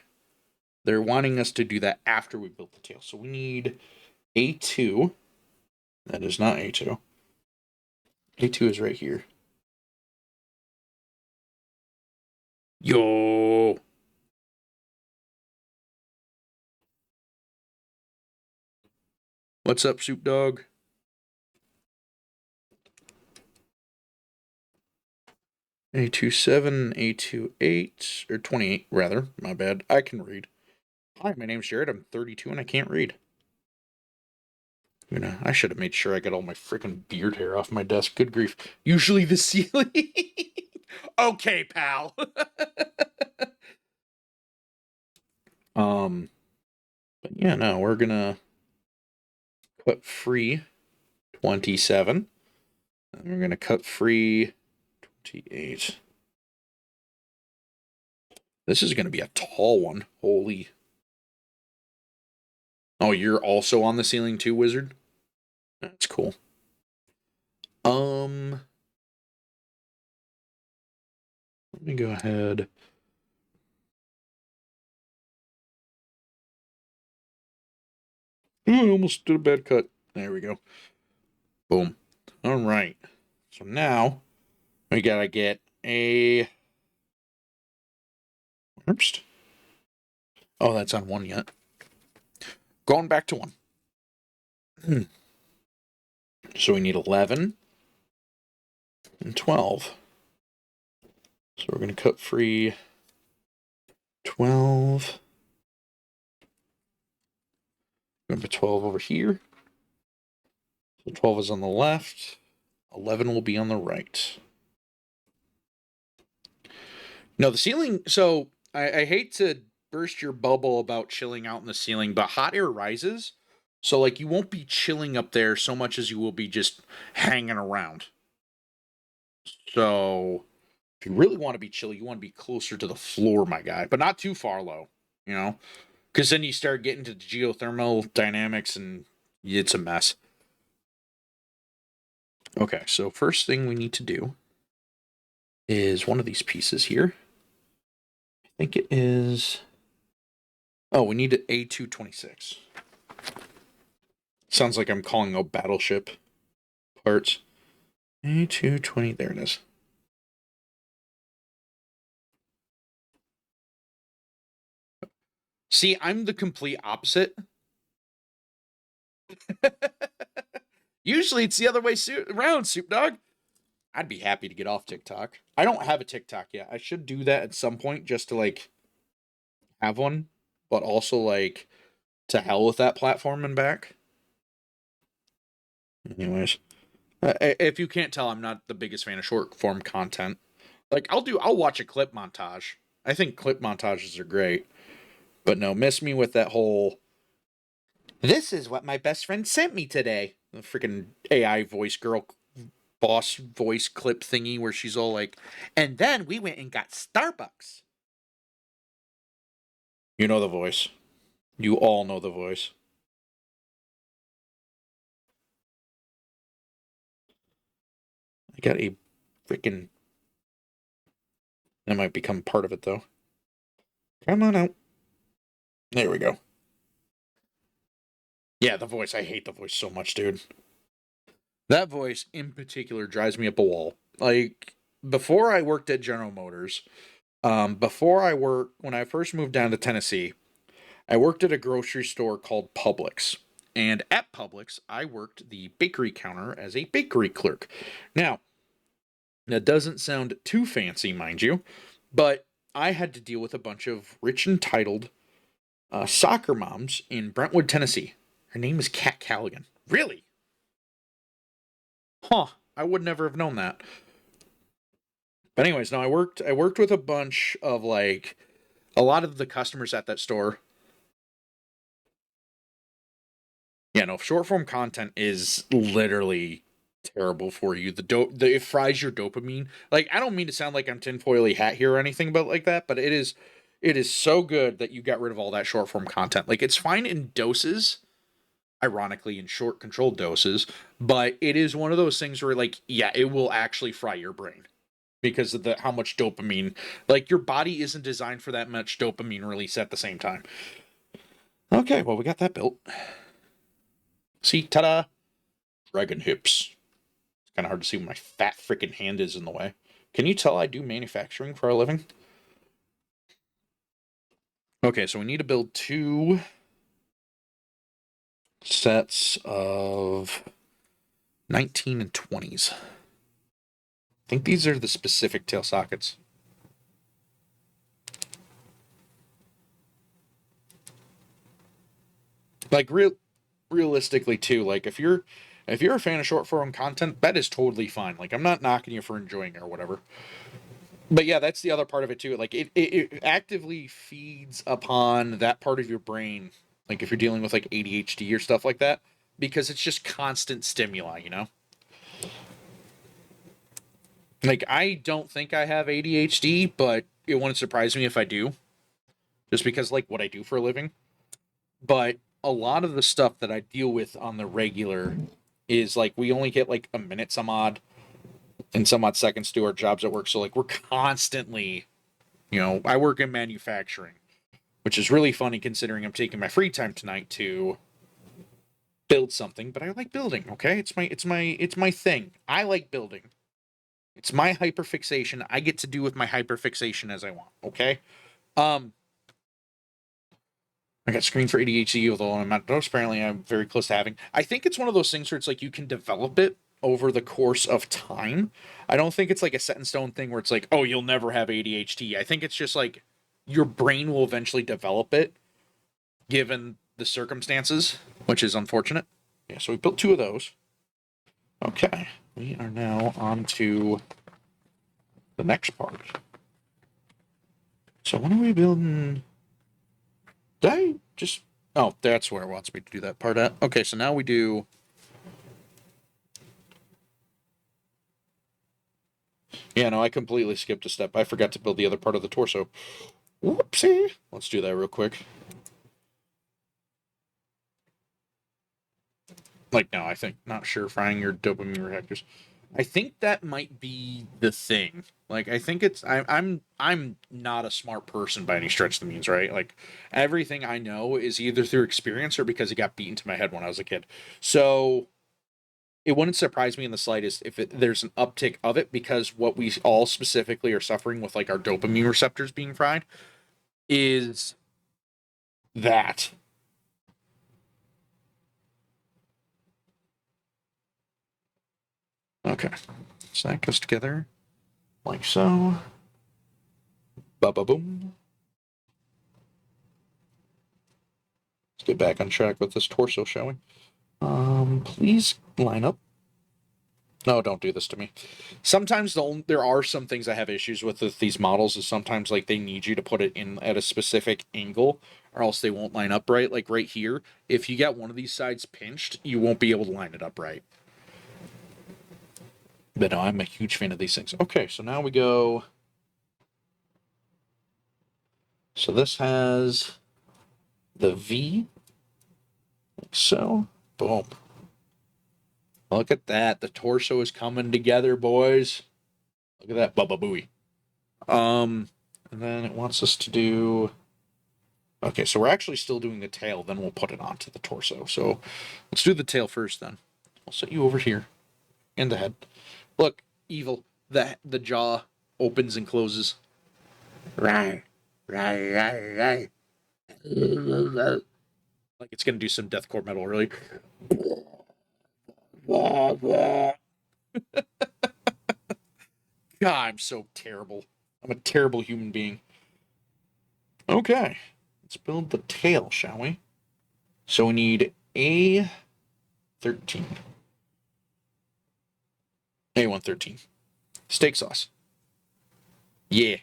They're wanting us to do that after we build the tail. So we need A2. That is not A2. A2 is right here. Yo! What's up, Soup Dog? A27, A28, or 28, rather. My bad. I can read. Hi, my name's Jared. I'm 32 and I can't read. I should have made sure I got all my freaking beard hair off my desk. Good grief. Usually the ceiling. Okay, pal. But yeah, no, we're gonna cut free 27. And we're gonna cut free 28. This is gonna be a tall one. Holy. Oh, you're also on the ceiling too, wizard? That's cool. Let me go ahead. Oh, I almost did a bad cut. There we go. Boom. All right. So now we gotta get a. Oops. Oh, that's on one yet. Going back to one. So we need 11 and 12. So we're going to cut free 12 Remember 12 over here. So 12 is on the left. 11 will be on the right. No, the ceiling. So I hate to burst your bubble about chilling out in the ceiling, but hot air rises. So like you won't be chilling up there so much as you will be just hanging around. So if you really want to be chilly, you want to be closer to the floor, my guy, but not too far low, you know? Because then you start getting to the geothermal dynamics and it's a mess. Okay, so first thing we need to do is one of these pieces here. I think it is... Oh, we need an A226. Sounds like I'm calling out battleship parts. A220, there it is. See, I'm the complete opposite. Usually it's the other way around, Soup Dog. I'd be happy to get off TikTok. I don't have a TikTok yet. I should do that at some point just to like have one, but also like to hell with that platform and back. Anyways, if you can't tell, I'm not the biggest fan of short form content. Like I'll watch a clip montage. I think clip montages are great. But no, miss me with that whole this is what my best friend sent me today. The freaking AI voice girl boss voice clip thingy where she's all like, and then we went and got Starbucks. You know the voice. You all know the voice. I got a freaking... That might become part of it, though. Come on out. There we go. Yeah, the voice. I hate the voice so much, dude. That voice, in particular, drives me up a wall. Like, before I worked at General Motors, when I first moved down to Tennessee, I worked at a grocery store called Publix. And at Publix, I worked the bakery counter as a bakery clerk. Now, that doesn't sound too fancy, mind you, but I had to deal with a bunch of rich, entitled soccer moms in Brentwood, Tennessee. Her name is Kat Callaghan. Really? Huh. I would never have known that. But anyways, no, I worked with a bunch of like a lot of the customers at that store. Yeah, no, short form content is literally terrible for you. It fries your dopamine. Like, I don't mean to sound like I'm tinfoily hat here or anything but like that, but it is so good that you got rid of all that short form content. Like, it's fine in doses, ironically in short controlled doses, but it is one of those things where like, yeah, it will actually fry your brain because of how much dopamine. Like, your body isn't designed for that much dopamine release at the same time. Okay, well, we got that built. See, ta-da! Dragon hips. It's kind of hard to see when my fat freaking hand is in the way. Can you tell I do manufacturing for a living? Okay, so we need to build 2 sets of 19 and 20s. I think these are the specific tail sockets. Like, realistically, too, like, if you're a fan of short form content, that is totally fine. Like, I'm not knocking you for enjoying it or whatever. But yeah, that's the other part of it too. Like, it actively feeds upon that part of your brain. Like, if you're dealing with like ADHD or stuff like that, because it's just constant stimuli, you know? Like, I don't think I have ADHD, but it wouldn't surprise me if I do. Just because, like, what I do for a living. But a lot of the stuff that I deal with on the regular is like we only get like a minute some odd and some odd seconds to our jobs at work. So like we're constantly, I work in manufacturing, which is really funny considering I'm taking my free time tonight to build something, but I like building, okay? It's my thing. I like building. It's my hyperfixation. I get to do with my hyperfixation as I want, okay? I got screen for ADHD, although I'm not dose. Apparently, I'm very close to having. I think it's one of those things where it's like you can develop it over the course of time. I don't think it's like a set in stone thing where it's like, oh, you'll never have ADHD. I think it's just like your brain will eventually develop it given the circumstances. which is unfortunate. Yeah, so we built 2 of those. Okay, we are now on to the next part. So when are we building? Did I just... Oh, that's where it wants me to do that part at. Okay, so now we do... Yeah, no, I completely skipped a step. I forgot to build the other part of the torso. Whoopsie. Let's do that real quick. Like, no, I think not sure frying your dopamine reactors. I think that might be the thing. Like, I think it's I'm not a smart person by any stretch of the means, right? Like, everything I know is either through experience or because it got beaten to my head when I was a kid. So it wouldn't surprise me in the slightest if there's an uptick of it, because what we all specifically are suffering with, like our dopamine receptors being fried, is that. Okay, so that goes together like so. Ba ba boom. Let's get back on track with this torso, shall we? Please line up. No, don't do this to me. Sometimes there are some things I have issues with these models. Is sometimes like they need you to put it in at a specific angle, or else they won't line up right. Like right here, if you get one of these sides pinched, you won't be able to line it up right. But no, I'm a huge fan of these things. Okay, so now we go. So this has the V, like so. Boom. Look at that. The torso is coming together, boys. Look at that. Bubba booey. And then it wants us to do... Okay, so we're actually still doing the tail, then we'll put it onto the torso. So let's do the tail first then. I'll set you over here. And the head. Look, evil. The jaw opens and closes. Right. Like it's gonna do some deathcore metal, really. God, I'm so terrible. I'm a terrible human being. Okay. Let's build the tail, shall we? So we need A13. A113. Steak sauce. Yeah.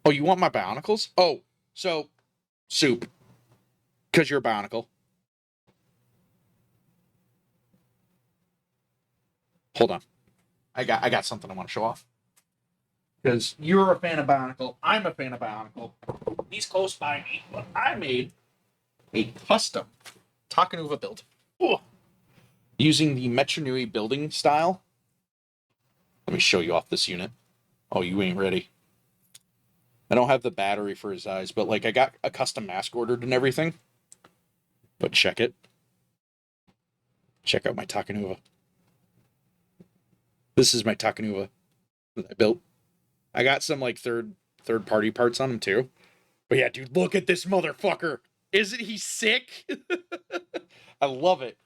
Oh, you want my Bionicles? Oh, so soup. Because you're a Bionicle. Hold on. I got something I want to show off. Because you're a fan of Bionicle. I'm a fan of Bionicle. He's close by me, but I made a custom Takanuva build. Ooh. Using the Metro Nui building style. Let me show you off this unit. Oh, you ain't ready. I don't have the battery for his eyes, but like I got a custom mask ordered and everything. But check it. Check out my Takanuva. This is my Takanuva that I built. I got some like third party parts on him too. But yeah, dude, look at this motherfucker. Isn't he sick? I love it.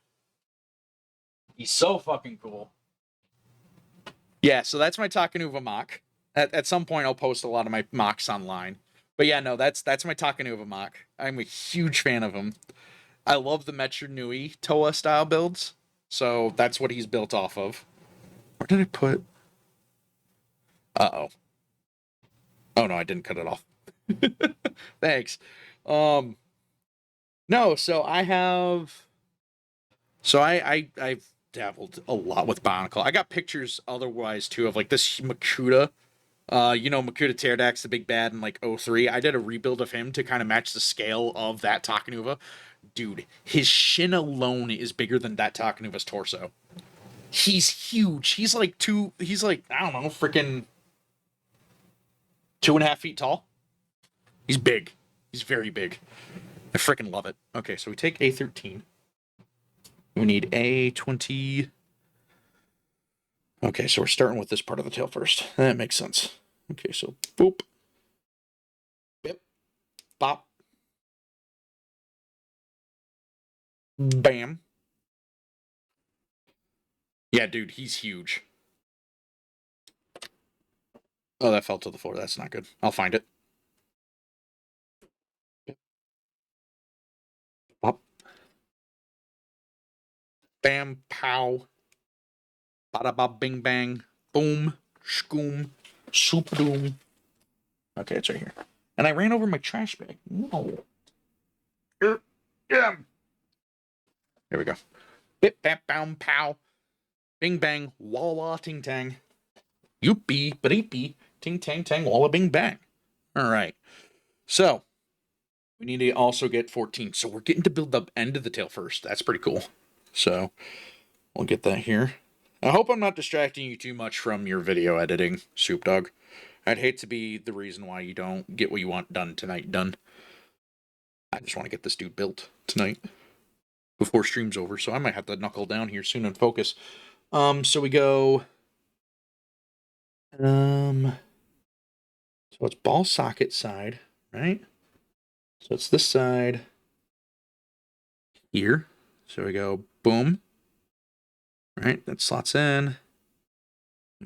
He's so fucking cool. Yeah, so that's my Takanuva mock. At some point, I'll post a lot of my mocks online. But yeah, no, that's my Takanuva mock. I'm a huge fan of him. I love the Metro Nui Toa style builds. So that's what he's built off of. Where did I put? Uh-oh. Oh no, I didn't cut it off. Thanks. No, so I have... So I've dabbled a lot with Bionicle. I got pictures otherwise too of like this Makuta. Makuta Pterodax, the big bad in like '03. I did a rebuild of him to kind of match the scale of that Takanuva. Dude, his shin alone is bigger than that Takanuva's torso. He's huge. He's like, I don't know, freaking 2.5 feet tall. He's big. He's very big. I freaking love it. Okay, so we take A13. We need A20. Okay, so we're starting with this part of the tail first. That makes sense. Okay, so boop. Yep. Bop. Bam. Yeah, dude, he's huge. Oh, that fell to the floor. That's not good. I'll find it. Bop. bam, pow, bada ba bing bang, boom, shkoom, soup doom. Okay, it's right here. And I ran over my trash bag. No. Yeah. There we go. Bip, bap, bow, pow, bing bang, walla walla, ting tang. Yoopee, beepee, ting tang tang, walla bing bang. All right. So we need to also get 14. So we're getting to build the end of the tail first. That's pretty cool. So we'll get that here. I hope I'm not distracting you too much from your video editing, Soup Dog. I'd hate to be the reason why you don't get what you want done tonight done. I just want to get this dude built tonight before stream's over, so I might have to knuckle down here soon and focus. So we go. So it's ball socket side, right? So it's this side here. So we go boom. Right, that slots in.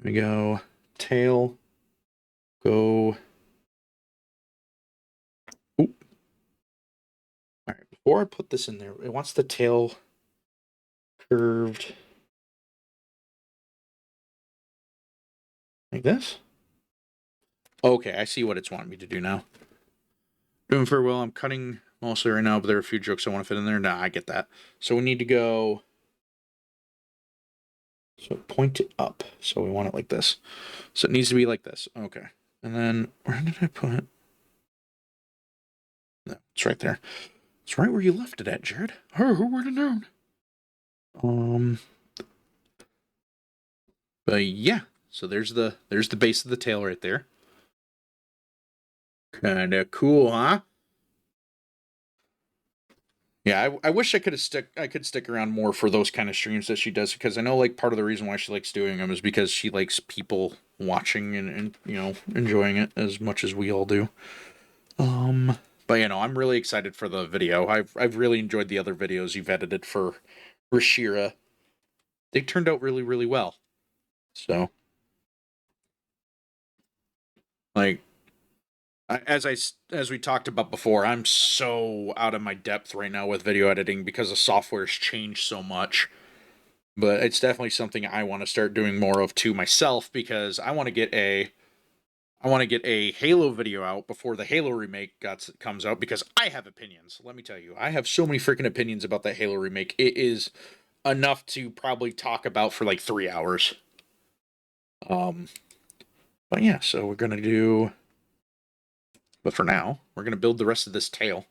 We go tail. Go. Oop. All right, before I put this in there, it wants the tail curved like this. Okay, I see what it's wanting me to do now. Doing very well. I'm cutting mostly right now, but there are a few jokes I want to fit in there. Nah, I get that. So we need to go. So point it up. So we want it like this. So it needs to be like this. Okay. And then where did I put it? No, it's right there. It's right where you left it at, Jared. Oh, who would have known? But yeah. So there's the base of the tail right there. Kinda cool, huh? Yeah, I wish I could stick around more for those kind of streams that she does, because I know like part of the reason why she likes doing them is because she likes people watching and you know enjoying it as much as we all do. But you know, I'm really excited for the video. I've really enjoyed the other videos you've edited for Rashira. They turned out really, really well. So like as we talked about before, I'm so out of my depth right now with video editing because the software's changed so much. But it's definitely something I want to start doing more of to myself, because I want to get a Halo video out before the Halo remake comes out, because I have opinions. Let me tell you, I have so many freaking opinions about that Halo remake. It is enough to probably talk about for like 3 hours. But yeah, so we're gonna do. But for now, we're gonna build the rest of this tail.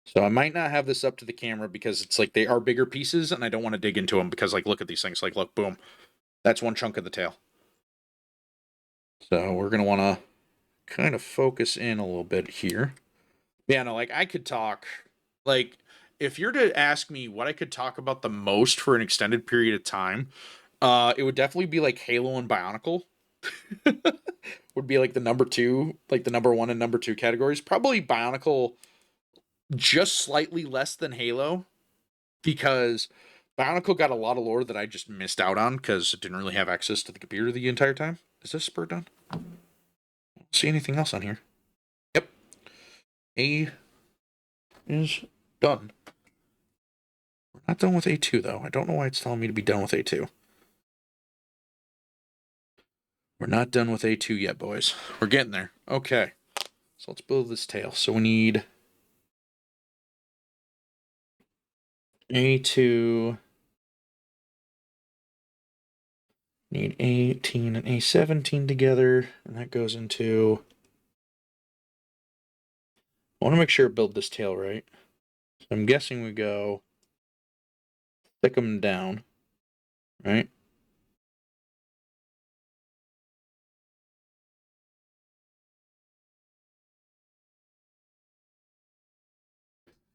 So I might not have this up to the camera because it's like they are bigger pieces, and I don't want to dig into them because like look at these things. Like look, boom, that's one chunk of the tail. So we're gonna want to kind of focus in a little bit here. Yeah, no, like I could talk, like if you're to ask me what I could talk about the most for an extended period of time, it would definitely be like Halo and Bionicle. Would be like the number two, like the number one and number two categories. Probably Bionicle just slightly less than Halo, because Bionicle got a lot of lore that I just missed out on because I didn't really have access to the computer the entire time. Is this spur done? I don't see anything else on here. Yep. A is done. We're not done with A2 though. I don't know why it's telling me to be done with A2. We're not done with A2 yet, boys. We're getting there. Okay. So let's build this tail. So we need A2. Need A18 and A17 together. And that goes into... I want to make sure I build this tail right. So I'm guessing we go thick them down, right?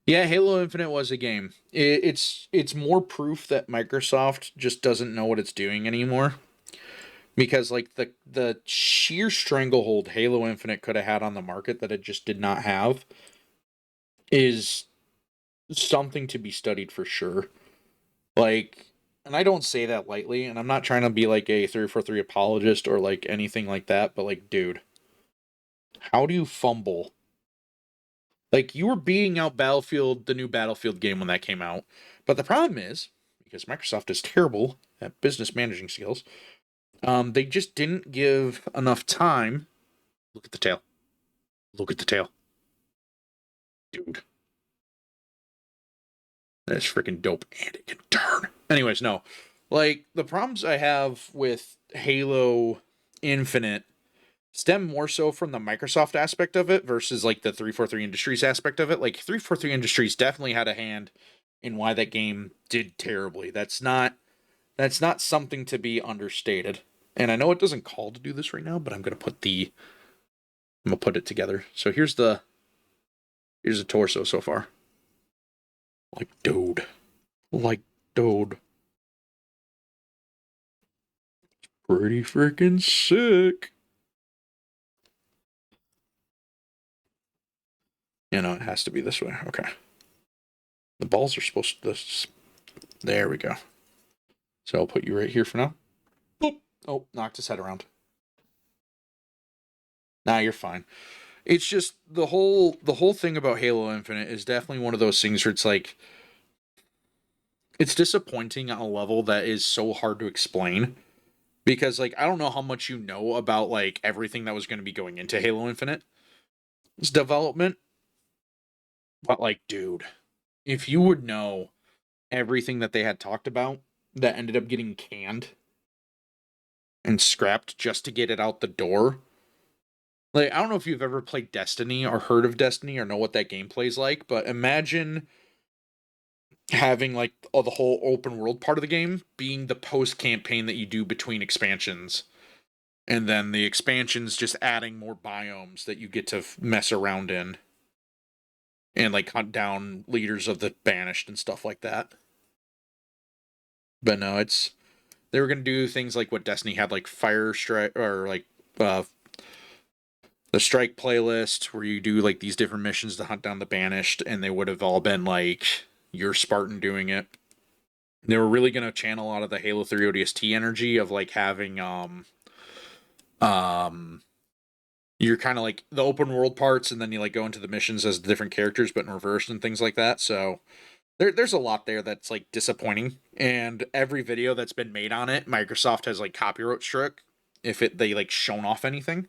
Yeah, Halo Infinite was a game. It's more proof that Microsoft just doesn't know what it's doing anymore. Because like the sheer stranglehold Halo Infinite could have had on the market that it just did not have is something to be studied for sure. Like, and I don't say that lightly, and I'm not trying to be like a 343 apologist or like anything like that, but like, dude, how do you fumble? Like, you were beating out Battlefield, the new Battlefield game when that came out. But the problem is, because Microsoft is terrible at business managing skills. They just didn't give enough time. Look at the tail. Look at the tail. Dude. That's freaking dope. And it can turn. Anyways, no. Like, the problems I have with Halo Infinite stem more so from the Microsoft aspect of it versus, like, the 343 Industries aspect of it. Like, 343 Industries definitely had a hand in why that game did terribly. That's not something to be understated. And I know it doesn't call to do this right now, but I'm gonna put it together. So here's the torso so far. Like dude. Pretty freaking sick. You know, it has to be this way. Okay. The balls are supposed to... There we go. So I'll put you right here for now. Boop. Oh, knocked his head around. Nah, you're fine. It's just the whole thing about Halo Infinite is definitely one of those things where it's like, it's disappointing on a level that is so hard to explain. Because, like, I don't know how much you know about, like, everything that was going to be going into Halo Infinite's development. But, like, dude, if you would know everything that they had talked about that ended up getting canned and scrapped just to get it out the door. Like, I don't know if you've ever played Destiny or heard of Destiny or know what that gameplay's like, but imagine having, like, the whole open world part of the game being the post-campaign that you do between expansions. And then the expansions just adding more biomes that you get to mess around in. And, like, hunt down leaders of the Banished and stuff like that. But no, they were going to do things like what Destiny had, like Fire Strike, or like the Strike playlist, where you do like these different missions to hunt down the Banished, and they would have all been like your Spartan doing it. They were really going to channel out of the Halo 3 ODST energy of like having you're kind of like the open world parts, and then you like go into the missions as different characters, but in reverse and things like that. So there's a lot there that's like disappointing, and every video that's been made on it, Microsoft has like copyright struck if they like shown off anything.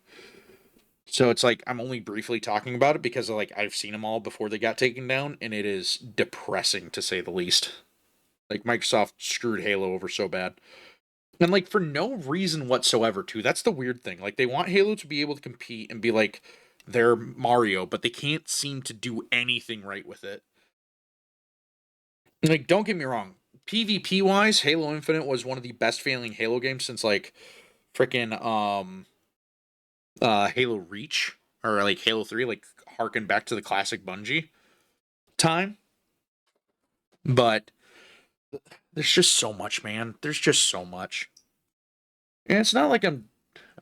So it's like I'm only briefly talking about it because like I've seen them all before they got taken down, and it is depressing to say the least. Like Microsoft screwed Halo over so bad. And like for no reason whatsoever too. That's the weird thing. Like they want Halo to be able to compete and be like they're Mario, but they can't seem to do anything right with it. Like don't get me wrong. PvP wise, Halo Infinite was one of the best failing Halo games since like freaking Halo Reach or like Halo 3, like harken back to the classic Bungie time. But there's just so much, man. There's just so much. And it's not like I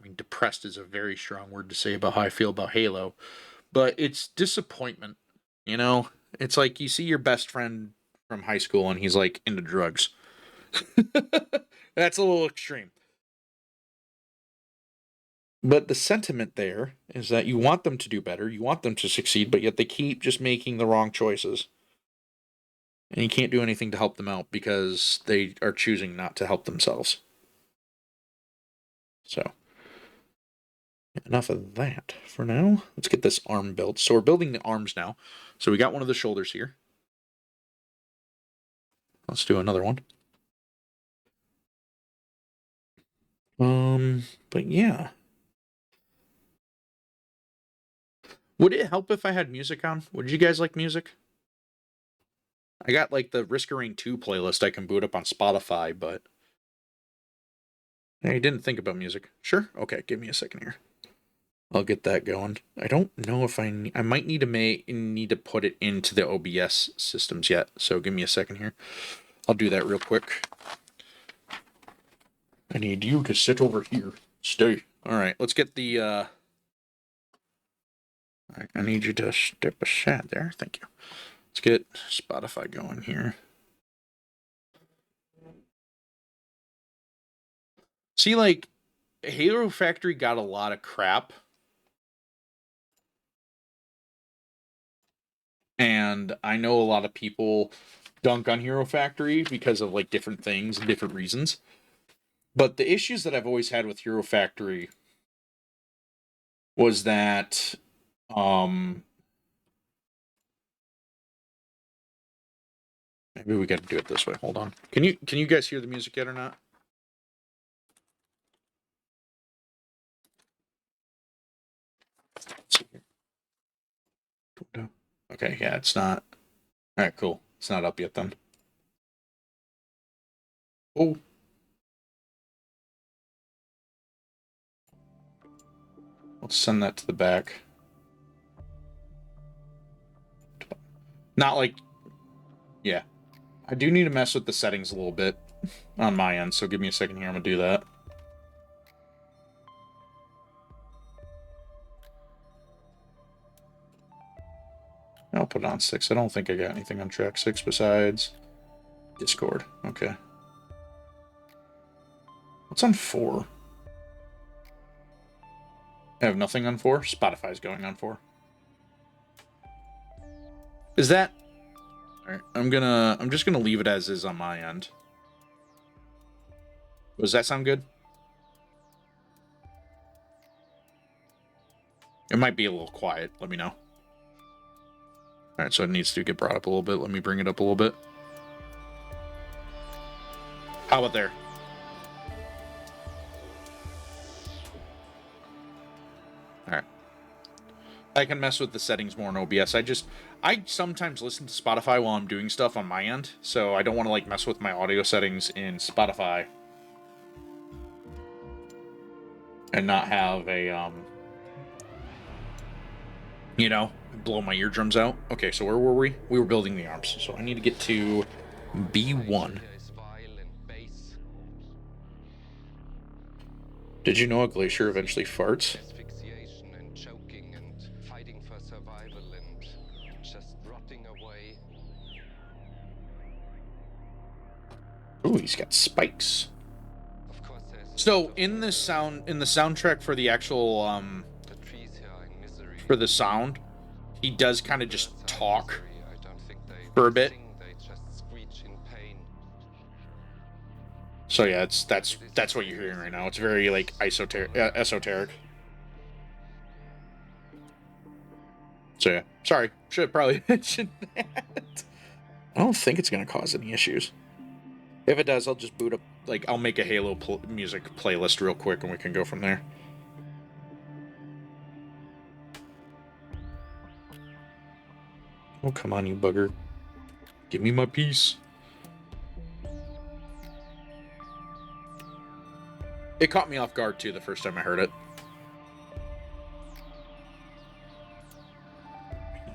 mean, depressed is a very strong word to say about how I feel about Halo, but it's disappointment. You know, it's like you see your best friend from high school and he's like into drugs. That's a little extreme. But the sentiment there is that you want them to do better, you want them to succeed, but yet they keep just making the wrong choices. And you can't do anything to help them out because they are choosing not to help themselves. So, enough of that for now. Let's get this arm built. So we're building the arms now. So we got one of the shoulders here. Let's do another one. But yeah. Would it help if I had music on? Would you guys like music? I got like the Risk of Rain 2 playlist I can boot up on Spotify, but I didn't think about music. Sure? Okay, give me a second here. I'll get that going. I don't know if I might need to put it into the OBS systems yet. So give me a second here. I'll do that real quick. I need you to sit over here. Stay. All right, let's get the I need you to step aside there. Thank you. Let's get Spotify going here. See, like, Halo Factory got a lot of crap. And I know a lot of people dunk on Hero Factory because of like different things and different reasons. But the issues that I've always had with Hero Factory was that maybe we got to do it this way. Hold on. Can you guys hear the music yet or not? Okay, yeah, it's not. All right, cool. It's not up yet then. Oh. Let's send that to the back. Not like, yeah. I do need to mess with the settings a little bit on my end, so give me a second here. I'm going to do that. I'll put it on 6. I don't think I got anything on track 6 besides Discord. Okay. What's on 4? I have nothing on 4. Spotify's going on 4. Is that... Alright, I'm just gonna leave it as is on my end. Does that sound good? It might be a little quiet. Let me know. Alright, so it needs to get brought up a little bit. Let me bring it up a little bit. How about there? Alright. I can mess with the settings more in OBS. I sometimes listen to Spotify while I'm doing stuff on my end, so I don't want to like mess with my audio settings in Spotify and not have a you know, blow my eardrums out. Okay, so where were we? We were building the arms. So I need to get to B1. Did you know a glacier eventually farts? Ooh, he's got spikes. So in the soundtrack for the actual for the sound, he does kind of just talk for a bit. So yeah, that's what you're hearing right now. It's very like esoteric. So yeah, sorry, should have probably mentioned that. I don't think it's gonna cause any issues. If it does, I'll just boot up. Like, I'll make a Halo music playlist real quick, and we can go from there. Oh, come on, you bugger. Give me my piece. It caught me off guard, too, the first time I heard it.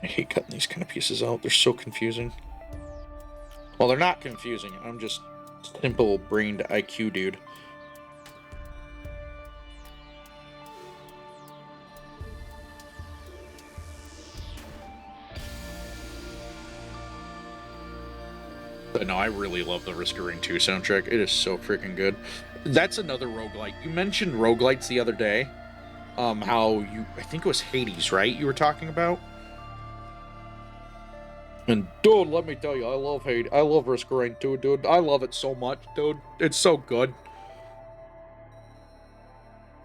I hate cutting these kind of pieces out. They're so confusing. Well, they're not confusing. I'm just simple-brained IQ dude. But no, I really love the Risk of Rain 2 soundtrack. It is so freaking good. That's another roguelite. You mentioned roguelites the other day. I think it was Hades, right? You were talking about? And dude, let me tell you, I love Hades. I love Risk of Rain 2, dude. I love it so much, dude. It's so good.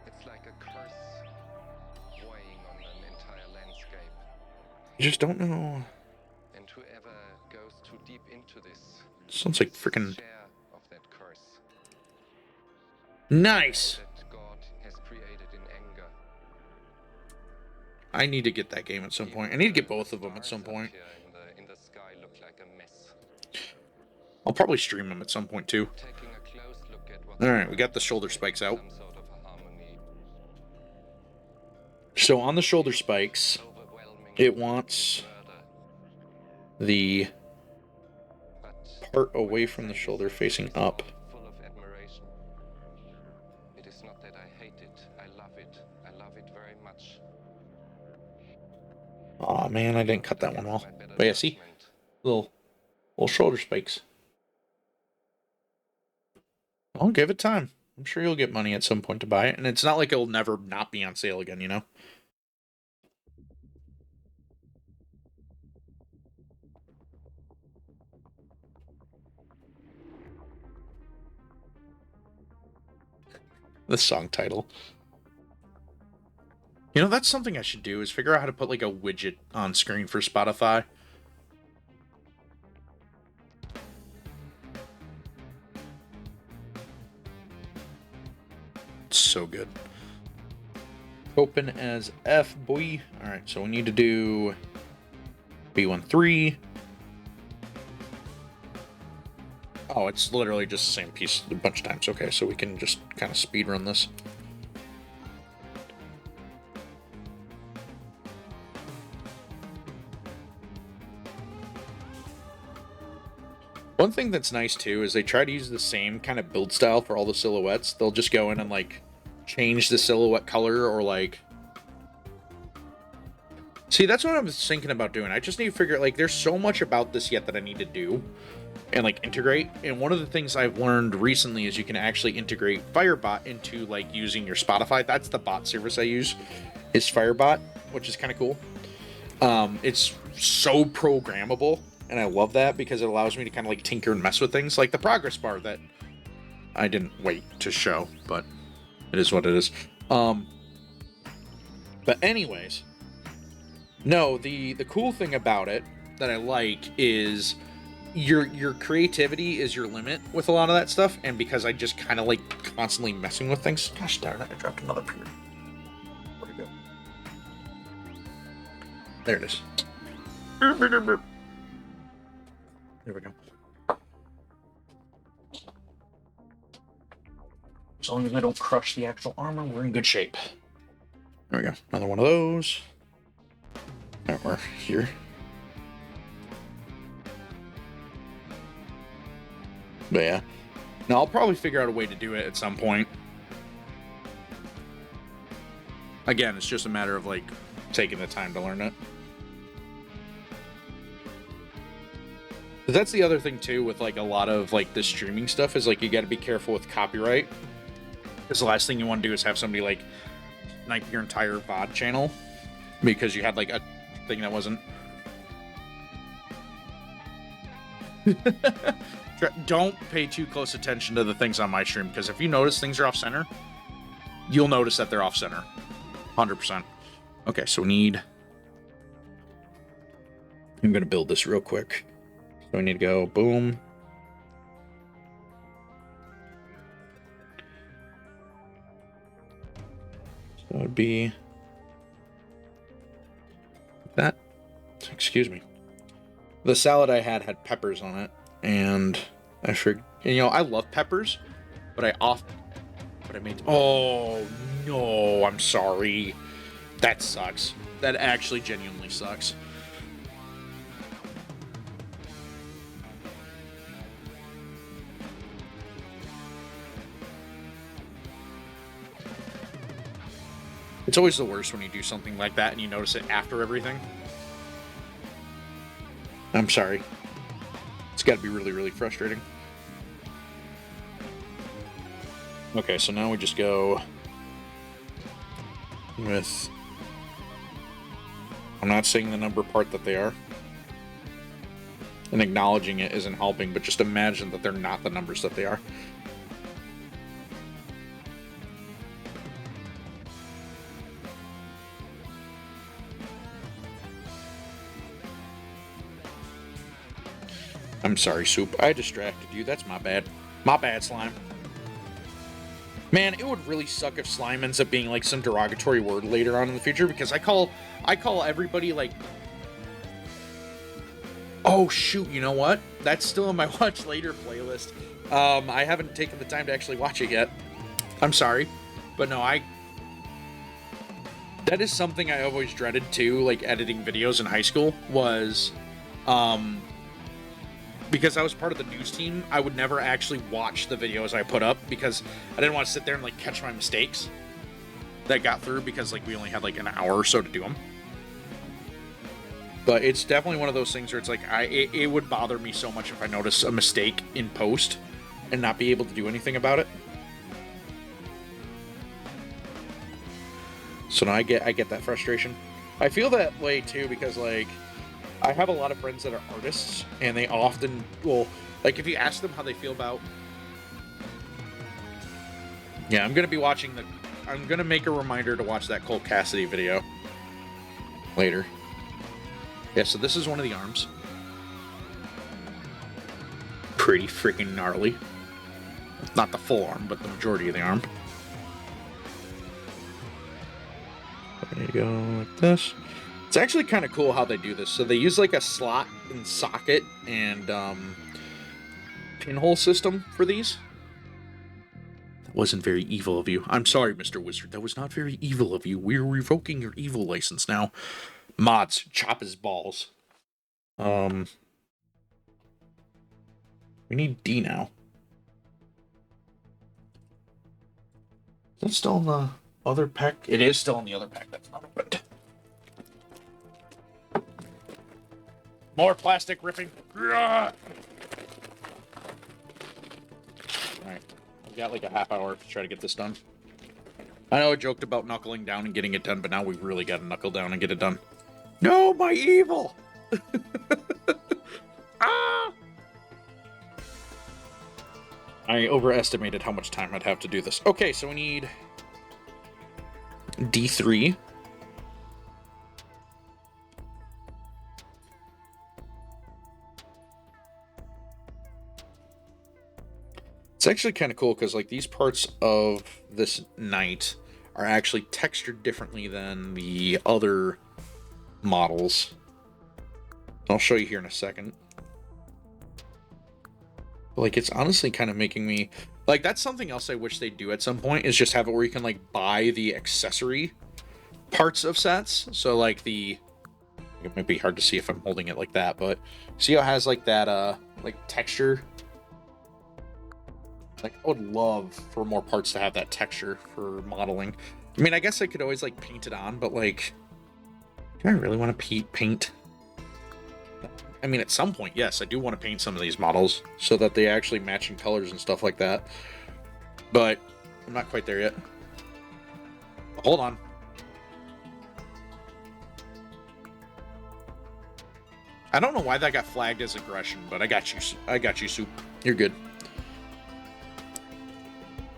It's like a curse weighing on an entire landscape. You just don't know. And whoever goes too deep into this sounds like freaking share of that curse. Nice. That God has created in anger. I need to get that game at some point. I need to get both of them at some point. I'll probably stream them at some point too. Alright, we got the shoulder spikes out. So on the shoulder spikes, it wants the part away from the shoulder facing up. It is not that I hate it, I love it. I love it very much. Aw, man, I didn't cut that one well. But yeah, see? Little shoulder spikes. I'll give it time. I'm sure you'll get money at some point to buy it. And it's not like it'll never not be on sale again, you know? The song title. You know, that's something I should do, is figure out how to put like a widget on screen for Spotify. So good. Open as F, boy. Alright, so we need to do B13. Oh, it's literally just the same piece a bunch of times. Okay, so we can just kind of speed run this. One thing that's nice too is they try to use the same kind of build style for all the silhouettes. They'll just go in and like change the silhouette color, or like... See, that's what I was thinking about doing. I just need to figure, like, there's so much about this yet that I need to do and like integrate. And one of the things I've learned recently is you can actually integrate Firebot into like using your Spotify. That's the bot service I use, is Firebot, which is kind of cool. It's so programmable, and I love that because it allows me to kind of like tinker and mess with things, like the progress bar that I didn't wait to show, but it is what it is. But anyways, no, the cool thing about it that I like is your creativity is your limit with a lot of that stuff, and because I just kind of like constantly messing with things. Gosh darn it, I dropped another period. Where'd it go? There it is. There we go. As long as I don't crush the actual armor, we're in good shape. There we go. Another one of those. Alright, we're here. But yeah. Now I'll probably figure out a way to do it at some point. Again, it's just a matter of like taking the time to learn it. But that's the other thing too with like a lot of like the streaming stuff, is like you got to be careful with copyright. Because the last thing you want to do is have somebody like snipe your entire VOD channel because you had like a thing that wasn't. Don't pay too close attention to the things on my stream, because if you notice things are off center, you'll notice that they're off center. 100%. Okay, so we need... I'm going to build this real quick. So we need to go boom. So it would be that. Excuse me. The salad I had peppers on it, and I figured, you know, I love peppers, but I made. Oh no, I'm sorry. That sucks. That actually genuinely sucks. It's always the worst when you do something like that and you notice it after everything. I'm sorry. It's got to be really, really frustrating. Okay, so now we just go with... I'm not saying the number part that they are. And acknowledging it isn't helping, but just imagine that they're not the numbers that they are. I'm sorry, Soup. I distracted you. That's my bad. My bad, Slime. Man, it would really suck if slime ends up being like some derogatory word later on in the future, because I call everybody like... Oh shoot, you know what? That's still in my watch later playlist. I haven't taken the time to actually watch it yet. I'm sorry. But no, that is something I always dreaded too, like editing videos in high school, was because I was part of the news team, I would never actually watch the videos I put up because I didn't want to sit there and like catch my mistakes that got through, because like we only had like an hour or so to do them. But it's definitely one of those things where it's like it would bother me so much if I notice a mistake in post and not be able to do anything about it. So now I get that frustration. I feel that way too because like I have a lot of friends that are artists, and they often will, like, if you ask them how they feel about Yeah, I'm gonna be watching the. I'm gonna make a reminder to watch that Cole Cassidy video later. Yeah, so this is one of the arms. Pretty freaking gnarly. Not the full arm, but the majority of the arm. There you go, like this. It's actually kind of cool how they do this. So they use like a slot and socket and pinhole system for these. That wasn't very evil of you. I'm sorry, Mr. Wizard. That was not very evil of you. We're revoking your evil license now. Mods, chop his balls. We need D now. Is it still in the other pack? It is still in the other pack. That's not opened. More plastic ripping. Alright. We've got like a half hour to try to get this done. I know I joked about knuckling down and getting it done, but now we've really got to knuckle down and get it done. No, my evil! Ah! I overestimated how much time I'd have to do this. Okay, so we need D3. It's actually kind of cool because like these parts of this knight are actually textured differently than the other models. I'll show you here in a second. Like, it's honestly kind of making me... Like, that's something else I wish they'd do at some point, is just have it where you can, like, buy the accessory parts of sets. So, like, the... It might be hard to see if I'm holding it like that, but... See how it has, like, that, like, texture? Like, I would love for more parts to have that texture for modeling. I mean, I guess I could always, like, paint it on, but, like... Do I really want to paint? I mean, at some point, yes, I do want to paint some of these models so that they actually match in colors and stuff like that. But I'm not quite there yet. Hold on. I don't know why that got flagged as aggression, but I got you. I got you, Soup. You're good.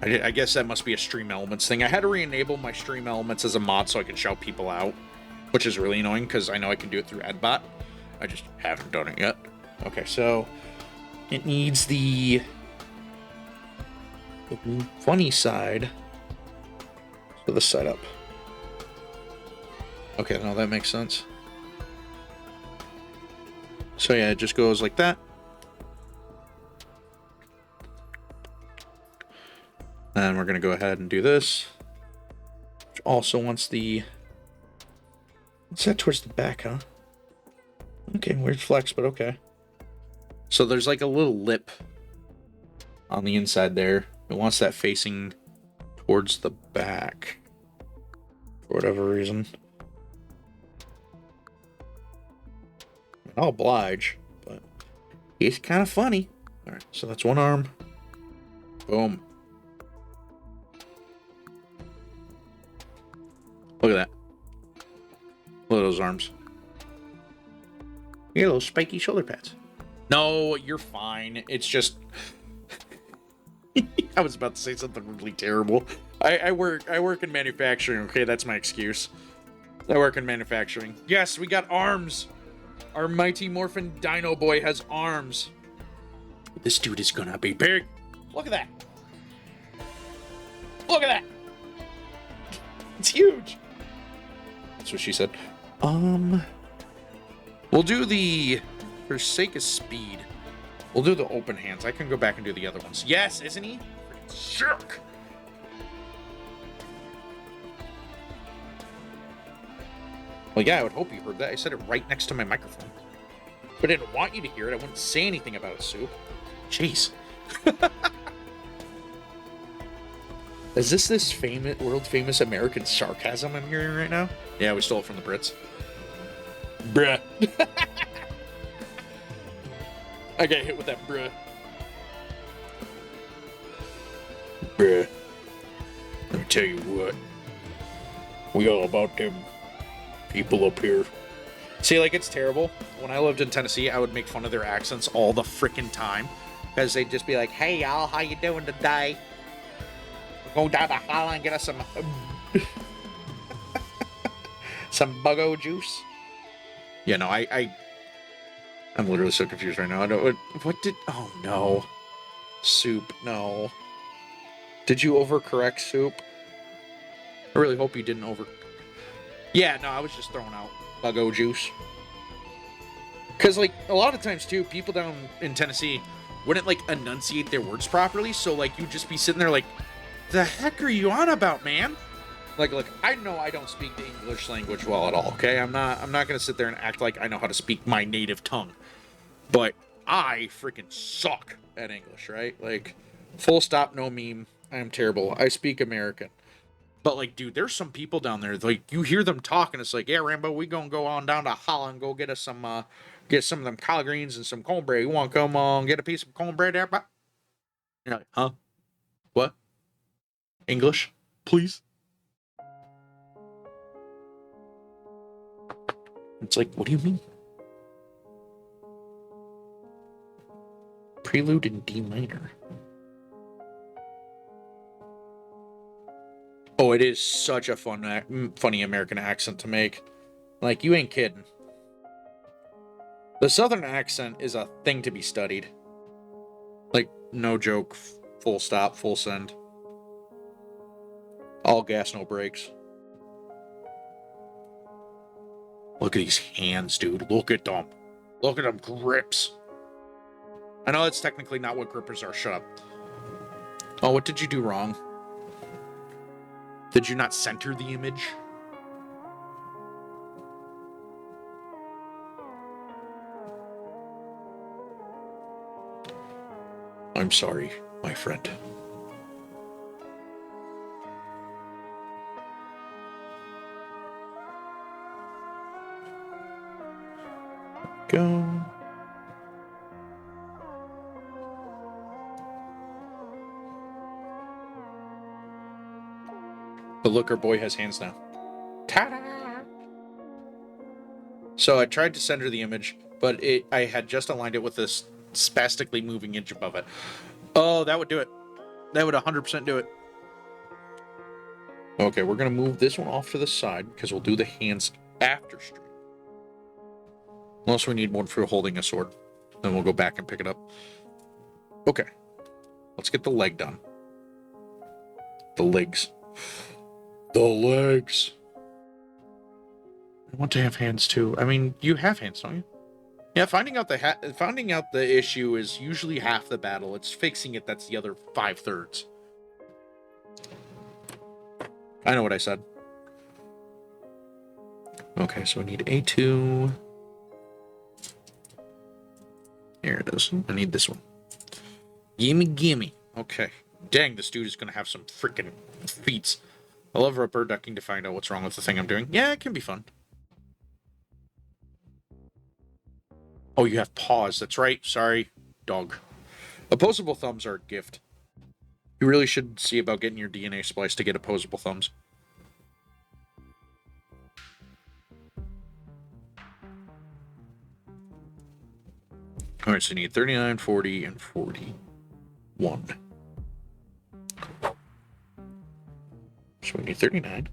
I guess that must be a Stream Elements thing. I had to re-enable my Stream Elements as a mod so I could shout people out, which is really annoying because I know I can do it through Adbot. I just haven't done it yet. Okay, so it needs the funny side for the setup. Okay, now that makes sense. So yeah, it just goes like that. And we're gonna go ahead and do this. Which also wants the... What's that towards the back, huh? Okay, weird flex, but okay. So there's like a little lip on the inside there. It wants that facing towards the back for whatever reason. I'll oblige, but it's kind of funny. All right, so that's one arm. Boom. Look at that. Look at those arms. You got little spiky shoulder pads. No, you're fine. It's just... I was about to say something really terrible. I work in manufacturing, okay? That's my excuse. I work in manufacturing. Yes, we got arms. Our Mighty Morphin Dino Boy has arms. This dude is gonna be big. Look at that. Look at that. It's huge. That's what she said. We'll do the, for sake of speed, we'll do the open hands. I can go back and do the other ones. Yes, isn't he? Jerk. Well, yeah, I would hope you heard that. I said it right next to my microphone. But I didn't want you to hear it. I wouldn't say anything about it, Soup. Jeez. Is this famous, world famous American sarcasm I'm hearing right now? Yeah, we stole it from the Brits. Bruh. I got hit with that bruh. Bruh. Let me tell you what. We all about them people up here. See, like, it's terrible. When I lived in Tennessee, I would make fun of their accents all the frickin' time. Because they'd just be like, hey, y'all, how you doing today? Go down to Holland and get us some buggo juice. Yeah, no, I'm literally so confused right now. I don't. What did? Oh no, Soup. No. Did you overcorrect, Soup? I really hope you didn't over. Yeah, no, I was just throwing out buggo juice. Because, like, a lot of times, too, people down in Tennessee wouldn't, like, enunciate their words properly. So, like, you'd just be sitting there like, the heck are you on about, man? Like, look, I know I don't speak the English language well at all, okay? I'm not going to sit there and act like I know how to speak my native tongue. But I freaking suck at English, right? Like, full stop, no meme. I am terrible. I speak American. But, like, dude, there's some people down there, like, you hear them talk, and it's like, yeah, Rambo, we gonna go on down to Holland, go get us some, get some of them collard greens and some cornbread. You want to come on, get a piece of cornbread there? But you're like, huh? What? English? Please? It's like, what do you mean? Prelude in D minor. Oh, it is such a funny American accent to make. Like, you ain't kidding. The Southern accent is a thing to be studied. Like, no joke, full stop, full send. All gas, no brakes. Look at these hands, dude. Look at them. Look at them grips. I know that's technically not what grippers are. Shut up. Oh, what did you do wrong? Did you not center the image? I'm sorry, my friend. Go. But look, our boy has hands now. Ta-da! So I tried to center the image, but I had just aligned it with this spastically moving inch above it. Oh, that would do it. That would 100% do it. Okay, we're going to move this one off to the side because we'll do the hands after stream. Unless we need one for holding a sword. Then we'll go back and pick it up. Okay. Let's get the leg done. The legs. The legs. I want to have hands too. I mean, you have hands, don't you? Yeah, finding out the issue is usually half the battle. It's fixing it that's the other 5/3. I know what I said. Okay, so we need A2. Here it is. I need this one. Gimme, gimme. Okay. Dang, this dude is gonna have some freaking feats. I love rubber ducking to find out what's wrong with the thing I'm doing. Yeah, it can be fun. Oh, you have paws. That's right. Sorry, dog. Opposable thumbs are a gift. You really should see about getting your DNA spliced to get opposable thumbs. Alright, so you need 39, 40, and 41. So we need 39.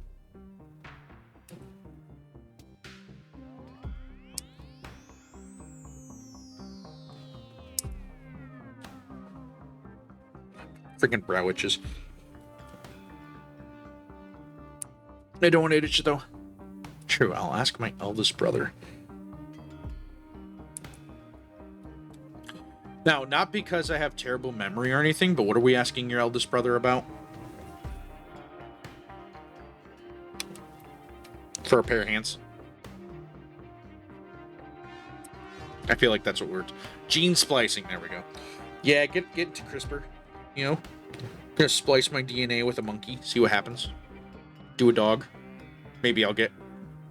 Freaking brow itches. I don't want to itch though. True, I'll ask my eldest brother. Now, not because I have terrible memory or anything, but what are we asking your eldest brother about? For a pair of hands? I feel like that's what we're... Gene splicing, there we go. Yeah, get into CRISPR, you know? I'm gonna splice my DNA with a monkey, see what happens. Do a dog. Maybe I'll get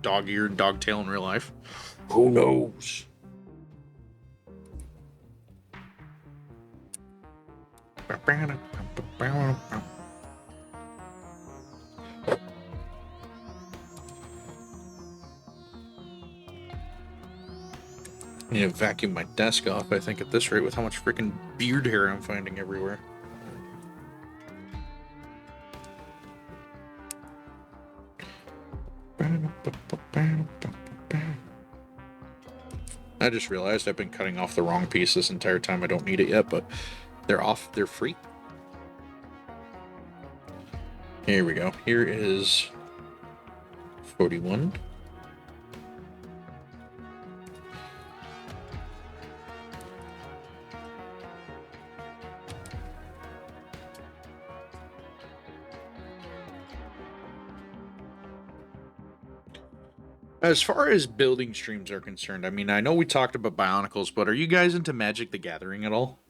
dog ear and dog tail in real life. Who knows? I need to vacuum my desk off, I think, at this rate, with how much freaking beard hair I'm finding everywhere. I just realized I've been cutting off the wrong piece this entire time. I don't need it yet, but they're off. They're free. Here we go. Here is 41. As far as building streams are concerned, I mean, I know we talked about Bionicles, but are you guys into Magic the Gathering at all?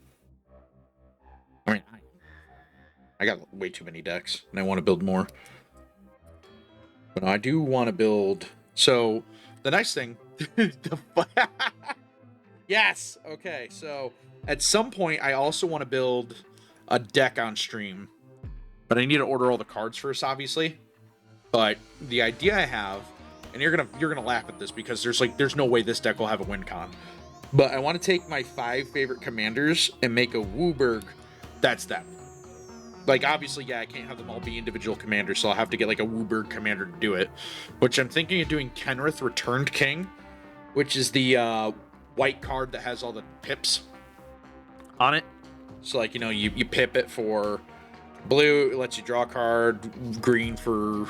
I mean, I got way too many decks, and I want to build more. But I do want to build... So, the nice thing... Yes! Okay, so, at some point, I also want to build a deck on stream. But I need to order all the cards first, obviously. But the idea I have... And you're gonna laugh at this because there's no way this deck will have a win con. But I want to take my 5 favorite commanders and make a WUBRG that's them. Like, obviously, yeah, I can't have them all be individual commanders, so I'll have to get like a WUBRG commander to do it. Which I'm thinking of doing Kenrith Returned King, which is the white card that has all the pips on it. So like, you pip it for blue, it lets you draw a card, green for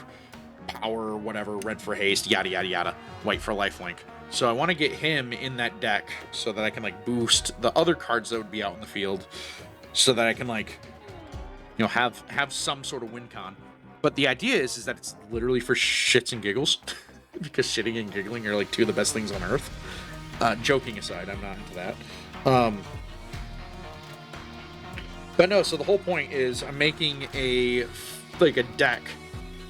power, whatever, red for haste, yada yada yada, white for lifelink. So I want to get him in that deck so that I can like boost the other cards that would be out in the field, so that I can like, have some sort of win con. But the idea is that it's literally for shits and giggles, because shitting and giggling are like 2 of the best things on earth. Joking aside, I'm not into that. But no, so the whole point is I'm making a deck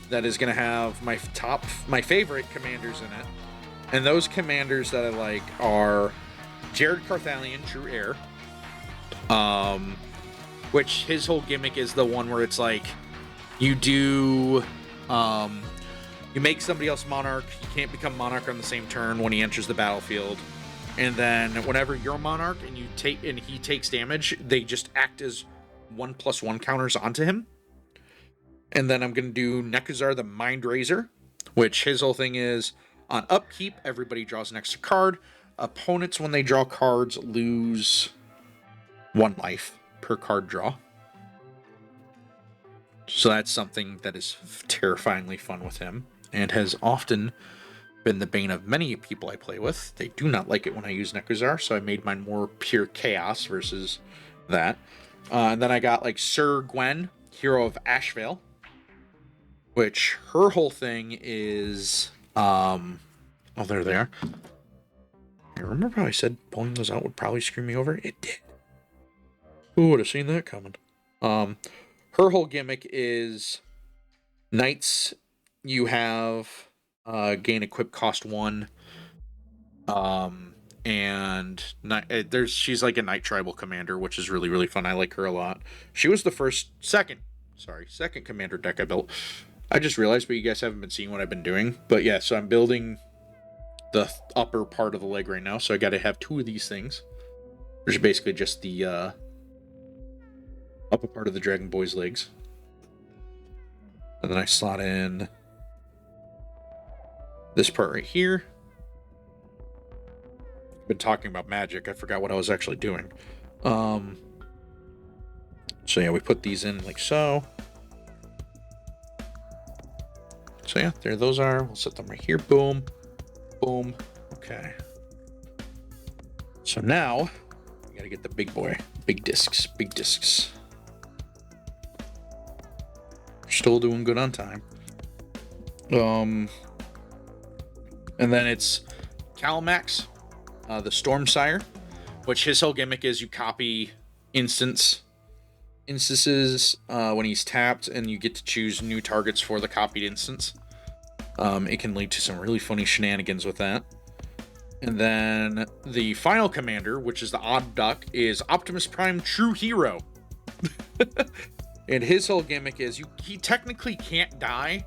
that is going to have my favorite commanders in it. And those commanders that I like are Jared Carthalion, True Heir. Which his whole gimmick is the one where it's like, you make somebody else monarch. You can't become monarch on the same turn when he enters the battlefield. And then whenever you're monarch and he takes damage, they just act as 1+1 counters onto him. And then I'm going to do Nekuzar the Mind Razor, which his whole thing is, on upkeep, everybody draws an extra card. Opponents, when they draw cards, lose 1 life per card draw. So that's something that is terrifyingly fun with him, and has often been the bane of many people I play with. They do not like it when I use Nekuzar, so I made mine more pure chaos versus that. And then I got like Sir Gwen, Hero of Ashvale, which her whole thing is, oh, there they are. I remember how I said pulling those out would probably screw me over? It did. Who would have seen that coming? Her whole gimmick is knights, you have gain equip cost 1. And she's like a Knight Tribal commander, which is really, really fun. I like her a lot. She was the second commander deck I built. I just realized, but you guys haven't been seeing what I've been doing. But yeah, so I'm building the upper part of the leg right now. So I got to have 2 of these things, which is basically just the upper part of the Dragon Boy's legs. And then I slot in this part right here. Been talking about magic. I forgot what I was actually doing. So yeah, we put these in like so. So yeah, there those are. We'll set them right here. Boom. Boom. Okay. So now we gotta get the big boy. Big discs. Big discs. Still doing good on time. And then it's Calamax, the Stormsire, which his whole gimmick is you copy instances when he's tapped, and you get to choose new targets for the copied instance. It can lead to some really funny shenanigans with that. And then the final commander, which is the Odd Duck, is Optimus Prime True Hero. And his whole gimmick is he technically can't die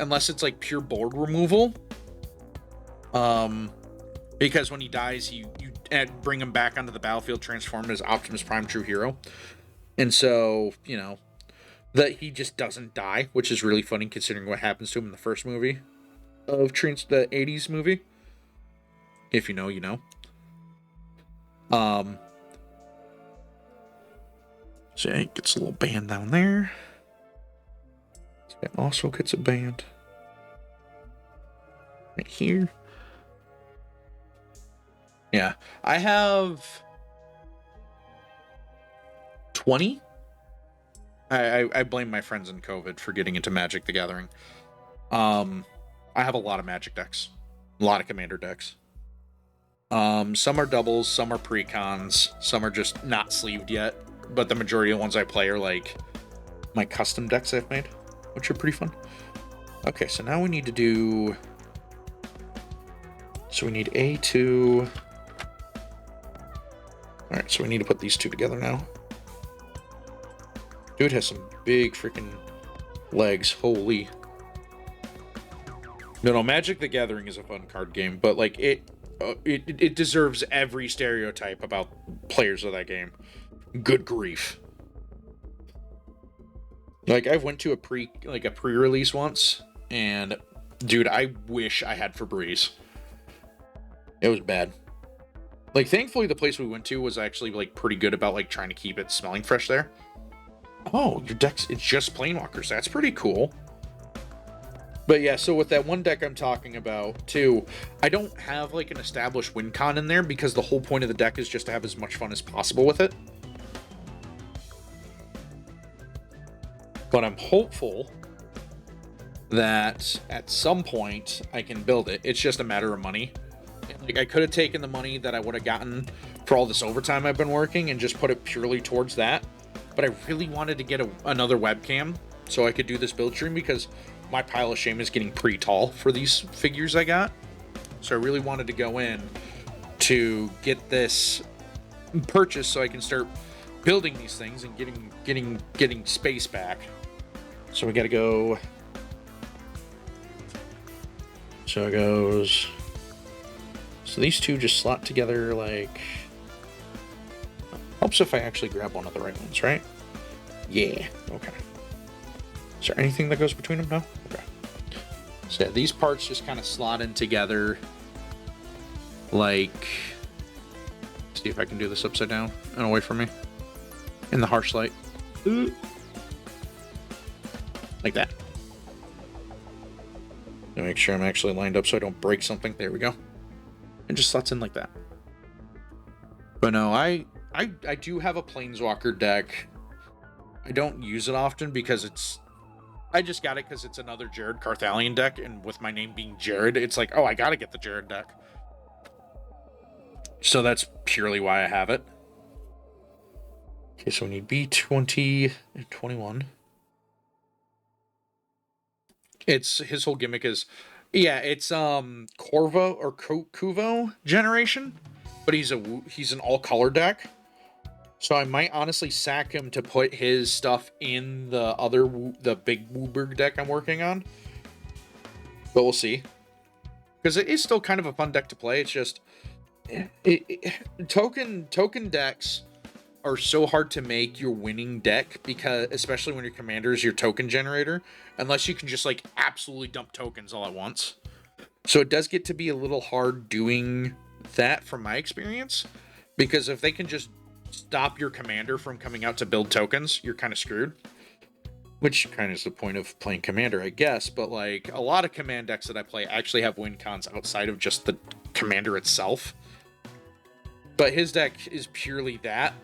unless it's like pure board removal. Because when he dies, you bring him back onto the battlefield transformed as Optimus Prime True Hero. And so, that he just doesn't die, which is really funny considering what happens to him in the first movie. of the 80s movie. If you know, you know. So yeah, it gets a little band down there. It also gets a band right here. Yeah, I have 20. I blame my friends in COVID for getting into Magic the Gathering. I have a lot of Magic decks, a lot of Commander decks. Some are doubles, some are precons, some are just not sleeved yet. But the majority of the ones I play are like my custom decks I've made, which are pretty fun. Okay, so now we need to do. So we need A2. All right, so we need to put these two together now. Dude has some big freaking legs. Holy. No, Magic the Gathering is a fun card game, but like it deserves every stereotype about players of that game. Good grief. Like I went to a pre-release once, and dude, I wish I had Febreze. It was bad. Like thankfully the place we went to was actually like pretty good about like trying to keep it smelling fresh there. Oh, your deck's it's just Planewalkers. That's pretty cool. But yeah, so with that one deck I'm talking about too, I don't have like an established win con in there because the whole point of the deck is just to have as much fun as possible with it. But I'm hopeful that at some point I can build it. It's just a matter of money. Like I could have taken the money that I would have gotten for all this overtime I've been working and just put it purely towards that. But I really wanted to get another webcam so I could do this build stream because my pile of shame is getting pretty tall for these figures I got. So I really wanted to go in to get this purchased so I can start building these things and getting space back. So we gotta go. So it goes. So these two just slot together like. Helps if I actually grab one of the right ones, right? Yeah. Okay. Is there anything that goes between them? No? Okay. So yeah, these parts just kind of slot in together. Like. See if I can do this upside down and away from me. In the harsh light. Like that. To make sure I'm actually lined up so I don't break something. There we go. And just slots in like that. But no, I do have a Planeswalker deck. I don't use it often because I just got it because it's another Jared Carthalion deck, and with my name being Jared, it's like, oh, I gotta get the Jared deck. So that's purely why I have it. Okay, so we need B20 and 21. It's his whole gimmick is, yeah, it's Corvo or Kuvo generation, but he's an all color deck. So I might honestly sack him to put his stuff in the big WUBRG deck I'm working on. But we'll see. Because it is still kind of a fun deck to play. It's just token decks are so hard to make your winning deck because especially when your commander is your token generator, unless you can just like absolutely dump tokens all at once. So it does get to be a little hard doing that from my experience, because if they can just stop your commander from coming out to build tokens, you're kind of screwed. Which kind of is the point of playing commander, I guess. But like a lot of command decks that I play actually have win cons outside of just the commander itself. But his deck is purely that.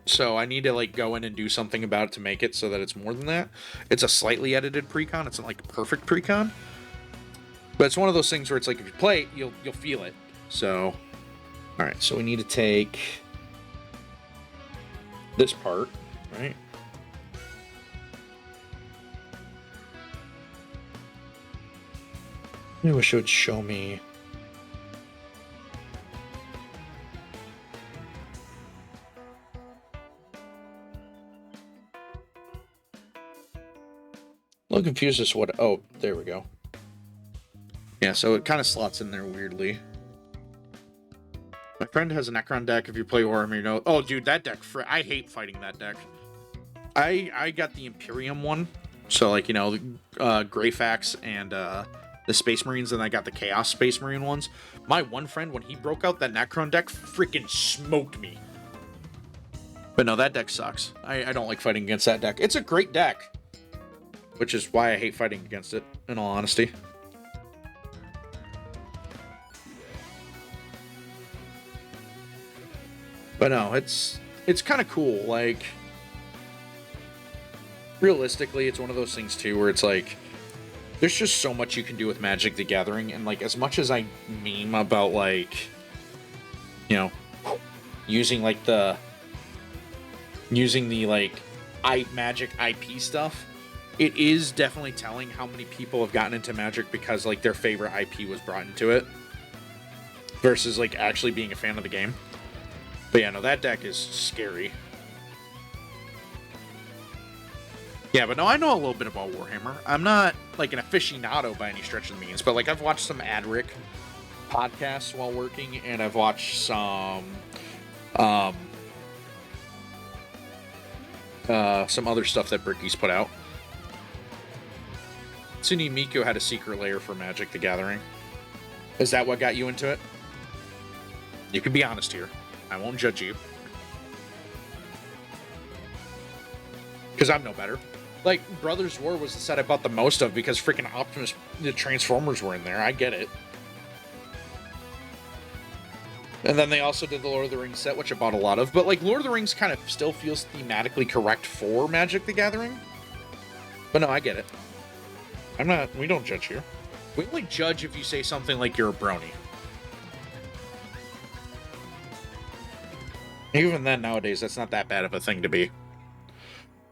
So I need to like go in and do something about it to make it so that it's more than that. It's a slightly edited precon. It's not like a perfect precon. But it's one of those things where it's like if you play it, you'll feel it. So alright, so we need to take this part, right? I wish it would show me. A little confused as to what. Oh, there we go. Yeah, so it kind of slots in there weirdly. My friend has a Necron deck. If you play Orem, you know. Oh, dude, that deck. I hate fighting that deck. I got the Imperium one. So, like, you know, Greyfax and the Space Marines, and I got the Chaos Space Marine ones. My one friend, when he broke out that Necron deck, freaking smoked me. But no, that deck sucks. I don't like fighting against that deck. It's a great deck, which is why I hate fighting against it, in all honesty. But no, it's kind of cool. Like, realistically, it's one of those things too where it's like, there's just so much you can do with Magic the Gathering, and like, as much as I meme about, like, you know, using the like Magic IP stuff, it is definitely telling how many people have gotten into Magic because like their favorite IP was brought into it versus like actually being a fan of the game. But yeah, no, that deck is scary. Yeah, but no, I know a little bit about Warhammer. I'm not like an aficionado by any stretch of the means, but like I've watched some Adric podcasts while working, and I've watched some other stuff that Bricky's put out. Tsuni Miku had a secret lair for Magic the Gathering. Is that what got you into it? You can be honest here. I won't judge you. Because I'm no better. Like, Brothers War was the set I bought the most of because freaking Optimus, the Transformers were in there. I get it. And then they also did the Lord of the Rings set, which I bought a lot of. But, like, Lord of the Rings kind of still feels thematically correct for Magic the Gathering. But no, I get it. We don't judge here. We only judge if you say something like you're a brony. Even then, nowadays, that's not that bad of a thing to be.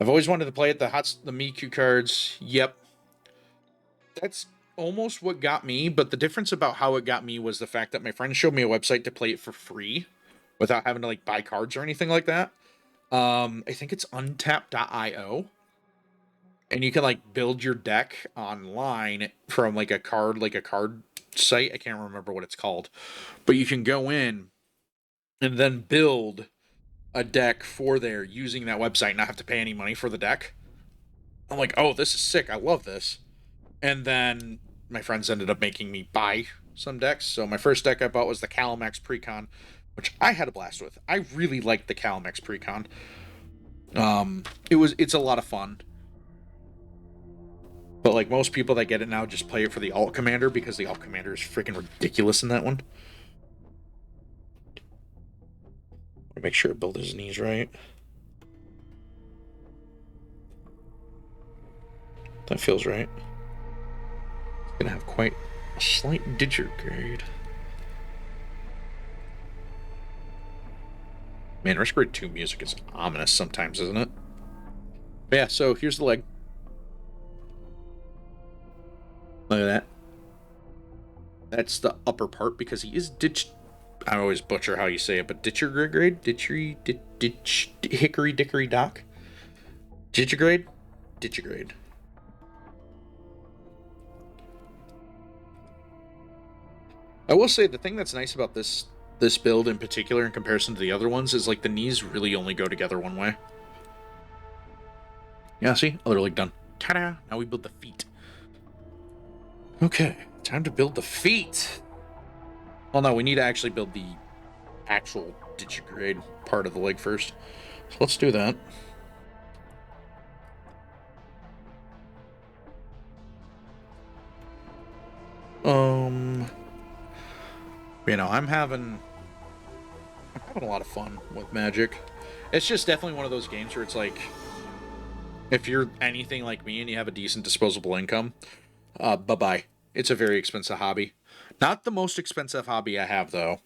I've always wanted to play it. The Miku cards, yep. That's almost what got me, but the difference about how it got me was the fact that my friend showed me a website to play it for free without having to like buy cards or anything like that. I think it's untap.io. And you can like build your deck online from like a card site. I can't remember what it's called. But you can go in and then build a deck for there using that website, not have to pay any money for the deck. I'm like, oh, this is sick. I love this. And then my friends ended up making me buy some decks. So my first deck I bought was the Calimax Precon, which I had a blast with. I really liked the Calimax Precon. It's a lot of fun. But like most people that get it now just play it for the Alt Commander because the Alt Commander is freaking ridiculous in that one. Make sure I build his knees right. That feels right. It's gonna have quite a slight digigrade. Man, Risk Grade 2 music is ominous sometimes, isn't it? But yeah, so here's the leg. Look at that. That's the upper part because he is ditched. I always butcher how you say it, but Digigrade? Hickory Dickory Dock? Digigrade? Digigrade. I will say the thing that's nice about this build in particular in comparison to the other ones is like the knees really only go together one way. Yeah, see? Other leg done. Ta-da! Now we build the feet. Okay, time to build the feet. Well, no, we need to actually build the actual Digigrade part of the leg first. So let's do that. You know, I'm having a lot of fun with Magic. It's just definitely one of those games where it's like, if you're anything like me and you have a decent disposable income, bye-bye. It's a very expensive hobby. Not the most expensive hobby I have, though.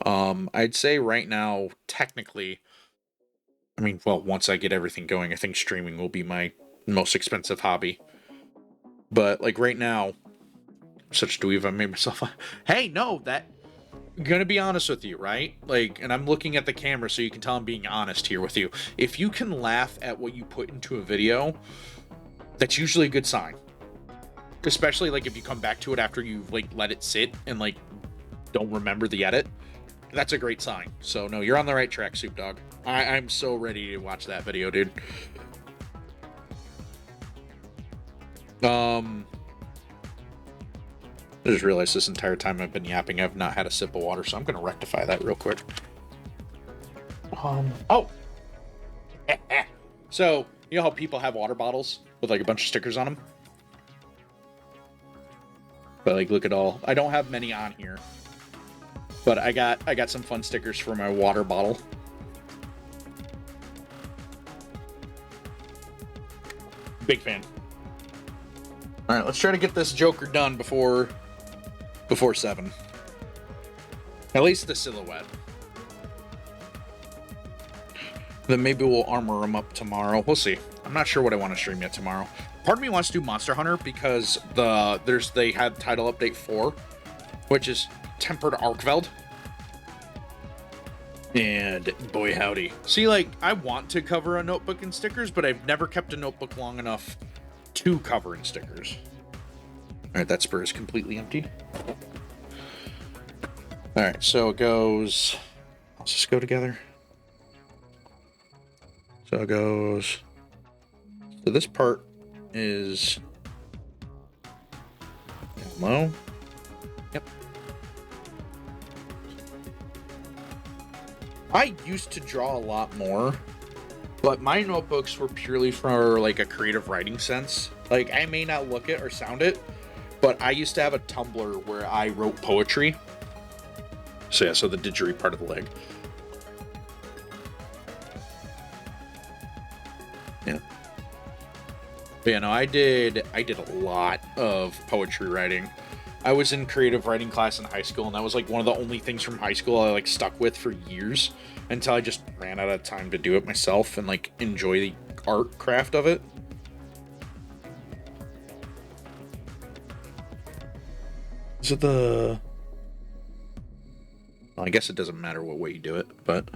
I'd say right now, technically, I mean, well, once I get everything going, I think streaming will be my most expensive hobby. But, like, right now, such dweeb, I made myself... Hey, no, that... I'm gonna be honest with you, right? Like, and I'm looking at the camera so you can tell I'm being honest here with you. If you can laugh at what you put into a video, that's usually a good sign. Especially, like, if you come back to it after you, like, let it sit and, like, don't remember the edit. That's a great sign. So, no, you're on the right track, Soup Dog. I'm so ready to watch that video, dude. I just realized this entire time I've been yapping, I've not had a sip of water, so I'm going to rectify that real quick. Oh! So, you know how people have water bottles with like a bunch of stickers on them? But like, look at all. I don't have many on here. But I got some fun stickers for my water bottle. Big fan. All right, let's try to get this Joker done before 7. At least the silhouette. Then maybe we'll armor him up tomorrow. We'll see. I'm not sure what I want to stream yet tomorrow. Part of me wants to do Monster Hunter because they had title update 4, which is Tempered Arkveld. And boy howdy. See, like, I want to cover a notebook in stickers, but I've never kept a notebook long enough to cover in stickers. Alright, that spur is completely emptied. Alright, so it goes... Let's just go together. So it goes... So this part is... Low. Yep. I used to draw a lot more, but my notebooks were purely for like a creative writing sense. Like, I may not look it or sound it, but I used to have a Tumblr where I wrote poetry. So yeah, so the didgeridoo part of the leg. Yeah. But yeah, no, I did a lot of poetry writing. I was in creative writing class in high school, and that was like one of the only things from high school I like stuck with for years until I just ran out of time to do it myself and like enjoy the art craft of it. Is it the... Well, I guess it doesn't matter what way you do it, but...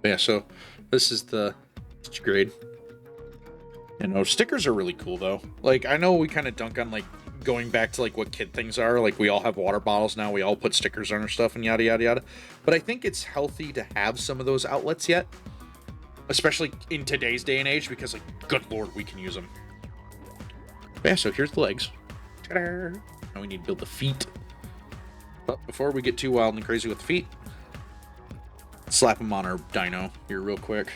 Yeah, so this is the grade. You know, stickers are really cool though. Like, I know we kind of dunk on like going back to like what kid things are. Like, we all have water bottles now. We all put stickers on our stuff and yada yada yada. But I think it's healthy to have some of those outlets yet, especially in today's day and age, because like, good lord, we can use them. Yeah, so here's the legs. Ta-da! Now we need to build the feet. But before we get too wild and crazy with the feet, slap them on our dino here real quick.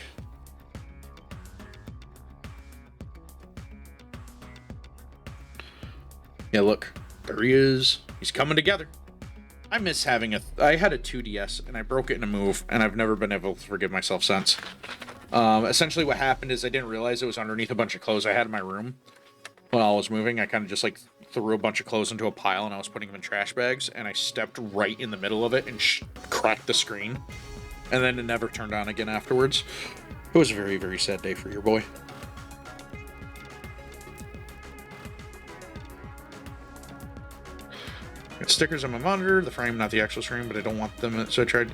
Yeah, look, there he is. He's coming together. I miss having I had a 2DS and I broke it in a move, and I've never been able to forgive myself since. Essentially what happened is I didn't realize it was underneath a bunch of clothes I had in my room. When I was moving, I kind of just like threw a bunch of clothes into a pile and I was putting them in trash bags, and I stepped right in the middle of it and cracked the screen. And then it never turned on again afterwards. It was a very, very sad day for your boy. Got stickers on my monitor, the frame, not the actual screen, but I don't want them, so I tried.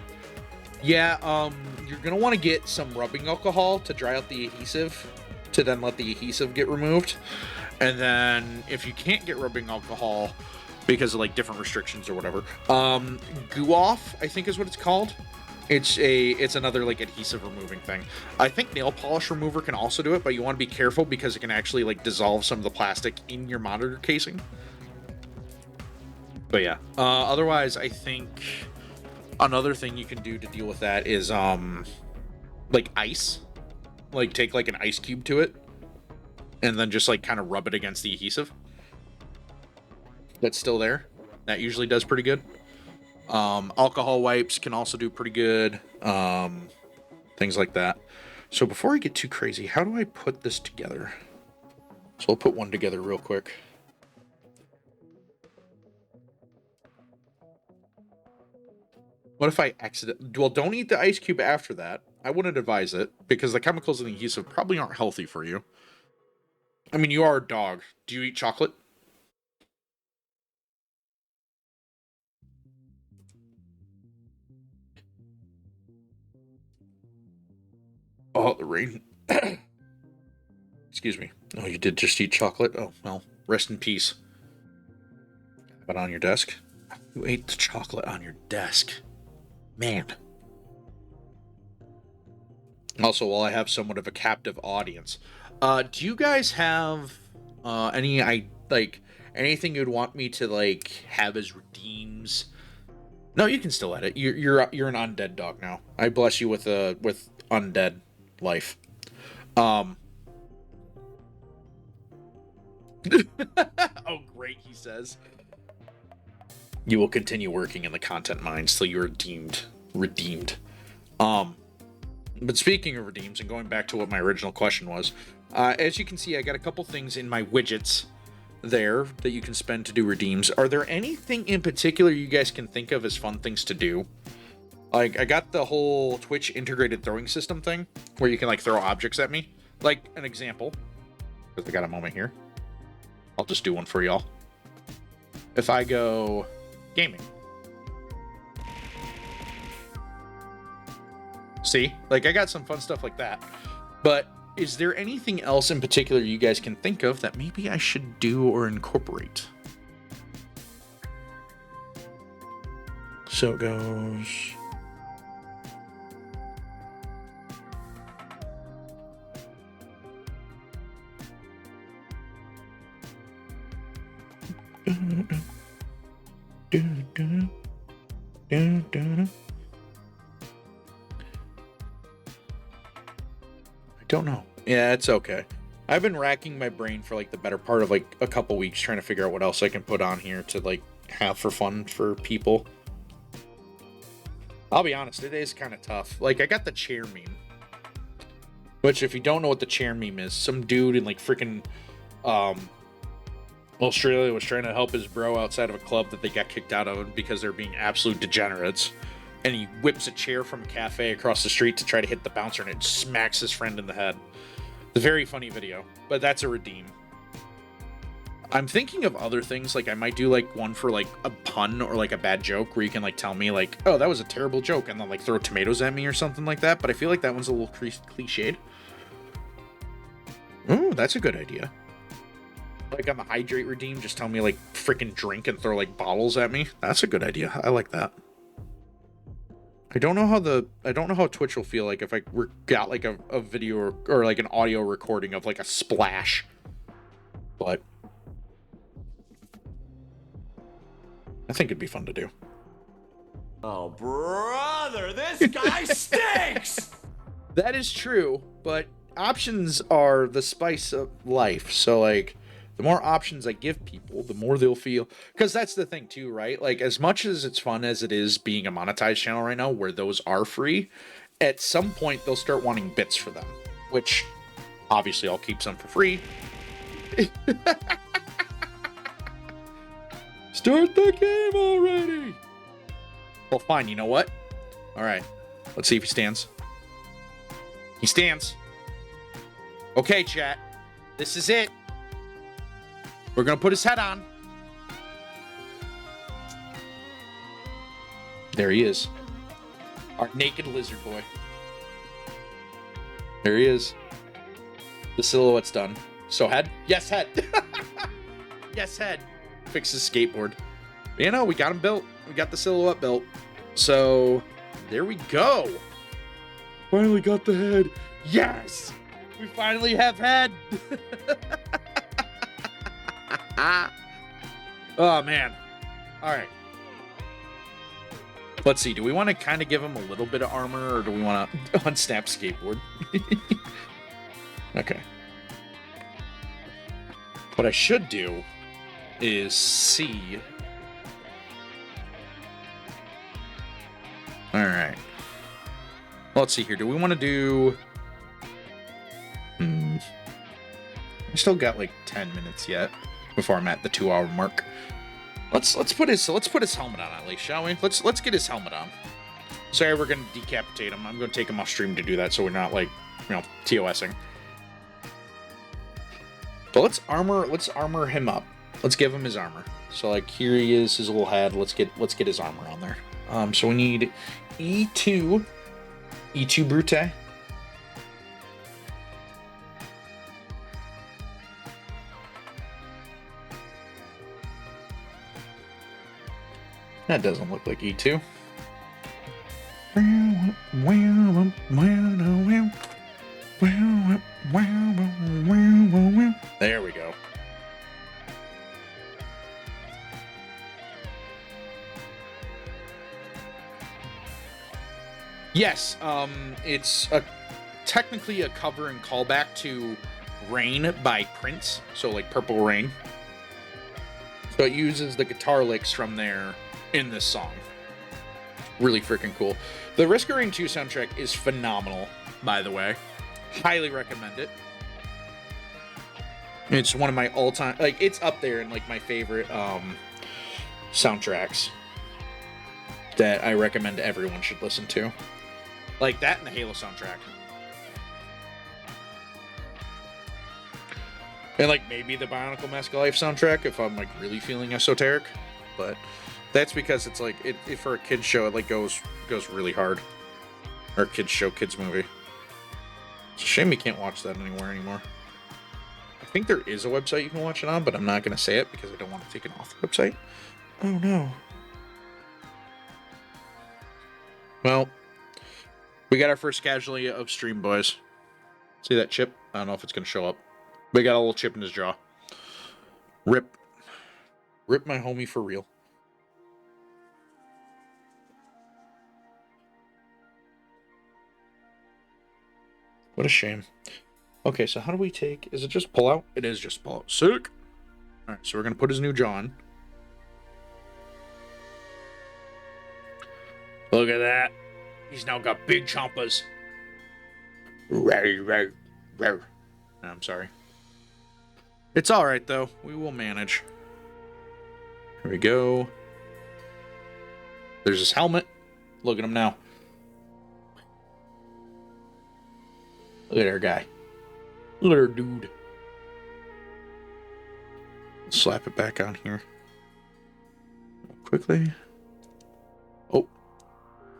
Yeah, you're gonna want to get some rubbing alcohol to dry out the adhesive, to then let the adhesive get removed. And then if you can't get rubbing alcohol because of like different restrictions or whatever, Goo Off, I think is what it's called. It's another like adhesive removing thing. I think nail polish remover can also do it, but you want to be careful because it can actually like dissolve some of the plastic in your monitor casing. But yeah, otherwise I think another thing you can do to deal with that is like ice. Like take like an ice cube to it and then just like kind of rub it against the adhesive that's still there. That usually does pretty good. Alcohol wipes can also do pretty good. Things like that. So before I get too crazy, how do I put this together? So I'll put one together real quick. What if I accident? Well, don't eat the ice cube after that. I wouldn't advise it because the chemicals in the adhesive probably aren't healthy for you. I mean, you are a dog. Do you eat chocolate? Oh, the rain. Excuse me. Oh, you did just eat chocolate? Oh, well, rest in peace. But on your desk? You ate the chocolate on your desk. Man. Also, while I have somewhat of a captive audience, do you guys have anything you'd want me to like have as redeems? No, you can still edit. You're an undead dog now. I bless you with undead life. Um. Oh, great, he says. You will continue working in the content mines till you're redeemed. But speaking of redeems and going back to what my original question was, as you can see, I got a couple things in my widgets there that you can spend to do redeems. Are there anything in particular you guys can think of as fun things to do? Like, I got the whole Twitch integrated throwing system thing where you can like throw objects at me. Like an example, because I got a moment here. I'll just do one for y'all. If I go gaming. See? Like, I got some fun stuff like that. But is there anything else in particular you guys can think of that maybe I should do or incorporate? So it goes... I don't know. Yeah, it's okay. I've been racking my brain for like the better part of like a couple weeks trying to figure out what else I can put on here to like have for fun for people. I'll be honest, it is kind of tough. Like, I got the chair meme, which if you don't know what the chair meme is, some dude in like freaking Australia was trying to help his bro outside of a club that they got kicked out of because they're being absolute degenerates. And he whips a chair from a cafe across the street to try to hit the bouncer, and it smacks his friend in the head. It's a very funny video, but that's a redeem. I'm thinking of other things, like I might do like one for like a pun or like a bad joke where you can like tell me like, oh, that was a terrible joke, and then like throw tomatoes at me or something like that, but I feel like that one's a little cliched. Oh, that's a good idea. Like on the hydrate redeem, just tell me like freaking drink and throw like bottles at me. That's a good idea. I like that. I don't know how Twitch will feel like if I got like a video or like an audio recording of like a splash. But I think it'd be fun to do. Oh, brother, this guy stinks! That is true, but options are the spice of life. So like, the more options I give people, the more they'll feel. Because that's the thing too, right? Like, as much as it's fun as it is being a monetized channel right now, where those are free, at some point they'll start wanting bits for them, which obviously I'll keep some for free. Start the game already! Well, fine, you know what? Alright, let's see if he stands. He stands. Okay, chat. This is it. We're gonna put his head on. There he is. Our naked lizard boy. There he is. The silhouette's done. So head? Yes, head. Yes, head. Fix his skateboard. But, you know, we got him built. We got the silhouette built. So there we go. Finally got the head. Yes! We finally have head. Oh, man. All right. Let's see. Do we want to kind of give him a little bit of armor, or do we want to unsnap skateboard? Okay. What I should do is see. All right. Let's see here. Do we want to do... I still got like 10 minutes yet before I'm at the 2-hour mark. Let's put his helmet on at least, shall we? Let's get his helmet on. Sorry, we're gonna decapitate him. I'm gonna take him off stream to do that, so we're not like, you know, TOSing. But let's armor him up. Let's give him his armor. So like here he is, his little head. Let's get his armor on there. So we need E2 Brute. That doesn't look like E2. There we go. Yes, it's technically a cover and callback to Rain by Prince, so like Purple Rain. So it uses the guitar licks from there in this song. Really freaking cool. The Risk of Rain 2 soundtrack is phenomenal, by the way. Highly recommend it. It's one of my all-time, like, it's up there in like my favorite soundtracks that I recommend everyone should listen to. Like that and the Halo soundtrack. And like maybe the Bionicle Mask of Life soundtrack if I'm like really feeling esoteric. But that's because it's like it for a kids show it like goes really hard. Or kids show, kids movie. It's a shame we can't watch that anymore. I think there is a website you can watch it on, but I'm not gonna say it because I don't want to take it off the website. Oh no. Well, we got our first casualty of stream, boys. See that chip? I don't know if it's going to show up. We got a little chip in his jaw. Rip. Rip my homie for real. What a shame. Okay, so how do we take... Is it just pull out? It is just pull out. Sick! Alright, so we're going to put his new jaw on. Look at that. He's now got big chompas. I'm sorry. It's alright, though. We will manage. Here we go. There's his helmet. Look at him now. Look at our guy. Look at our dude. Slap it back on here. Quickly. Oh.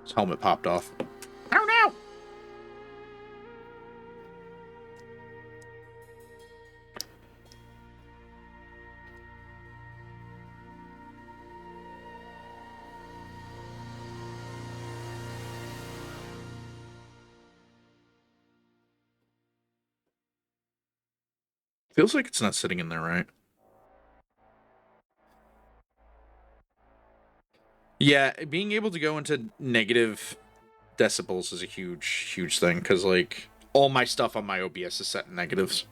His helmet popped off. Oh no! Feels like it's not sitting in there right. Yeah, being able to go into negative decibels is a huge thing, because, like, all my stuff on my OBS is set in negatives.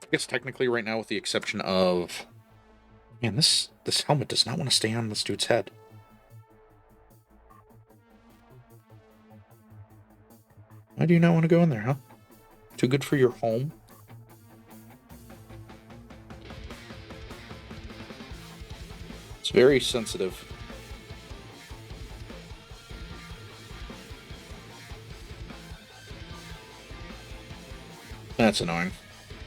I guess technically right now, with the exception of... Man, this helmet does not want to stay on this dude's head. Why do you not want to go in there, huh? Too good for your home? It's very sensitive. That's annoying.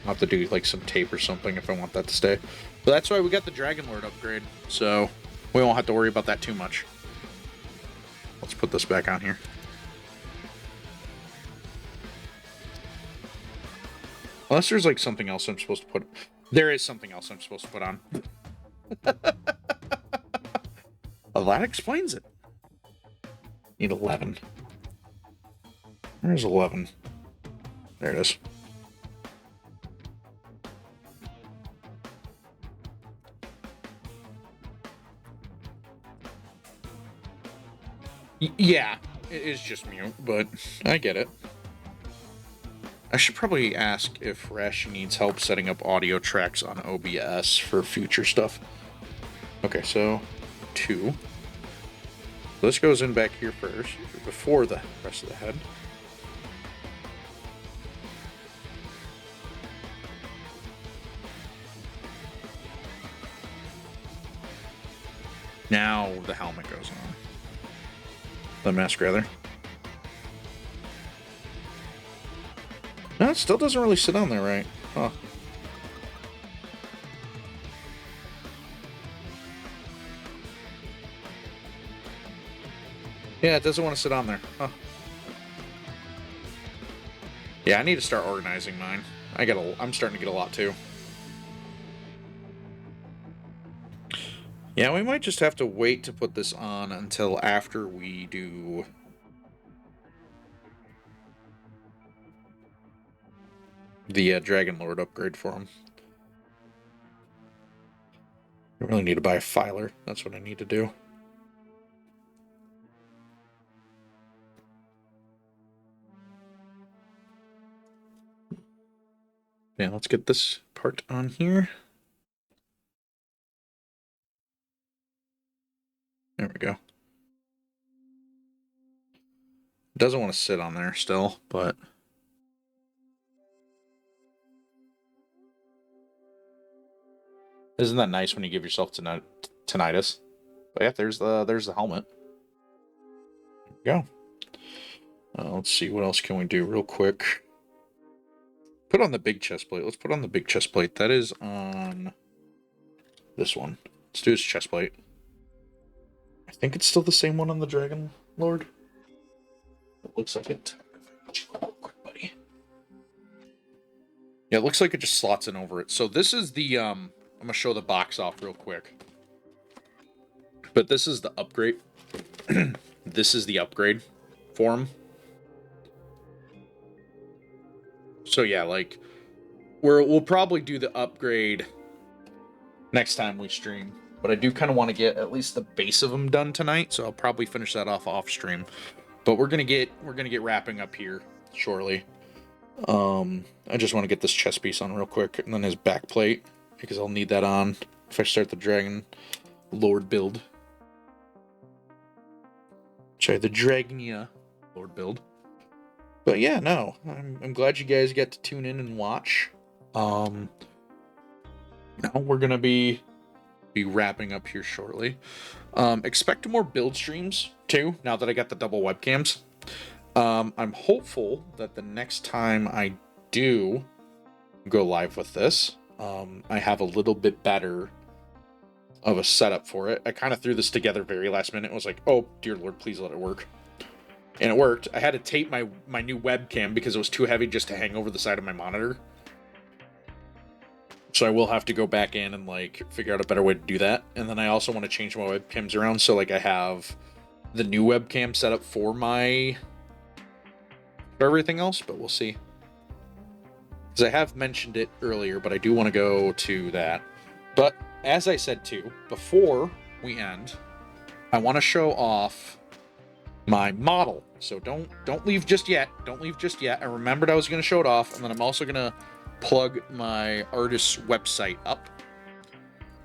I'll have to do like some tape or something if I want that to stay. But that's why we got the Dragon Lord upgrade, so we won't have to worry about that too much. Let's put this back on here. Unless there's like something else I'm supposed to put... There is something else I'm supposed to put on. Well, that explains it. Need 11. Where's 11? There it is. Yeah, it is just mute, but I get it. I should probably ask if Rashi needs help setting up audio tracks on OBS for future stuff. Okay, so 2. This goes in back here first, before the rest of the head. Now the helmet goes on. The mask, rather. No, it still doesn't really sit on there right. Huh. Yeah, it doesn't want to sit on there. Huh. Yeah, I need to start organizing mine. I'm starting to get a lot too. Yeah, we might just have to wait to put this on until after we do the Dragon Lord upgrade for him. I really need to buy a filer. That's what I need to do. Yeah, let's get this part on here. There we go. It doesn't want to sit on there still, but... Isn't that nice when you give yourself tinnitus? But yeah, there's the helmet. There we go. Let's see, what else can we do real quick? Put on the big chest plate. Let's put on the big chest plate. That is on this one. Let's do his chest plate. I think it's still the same one on the Dragon Lord. It looks like it. Quick, buddy. Yeah, it looks like it just slots in over it. So this is the I'm gonna show the box off real quick. But this is the upgrade. This is the upgrade for him. So yeah, like we'll probably do the upgrade next time we stream. But I do kind of want to get at least the base of them done tonight, so I'll probably finish that off stream. But we're gonna get wrapping up here shortly. I just want to get this chest piece on real quick, and then his back plate, because I'll need that on if I start the Dragon Lord build. Sorry, the Dragnia Lord build. But yeah, no, I'm glad you guys get to tune in and watch. Now we're gonna be wrapping up here shortly. Expect more build streams too, now that I got the double webcams. I'm hopeful that the next time I do go live with this, I have a little bit better of a setup for it. I kind of threw this together very last minute. It was like, oh dear Lord, please let it work. And it worked. I had to tape my new webcam because it was too heavy just to hang over the side of my monitor. So I will have to go back in and like figure out a better way to do that. And then I also want to change my webcams around, so like I have the new webcam set up for everything else, but we'll see. Because I have mentioned it earlier, but I do want to go to that. But as I said too, before we end, I want to show off my model. So don't leave just yet. Don't leave just yet. I remembered I was going to show it off, and then I'm also going to plug my artist's website up.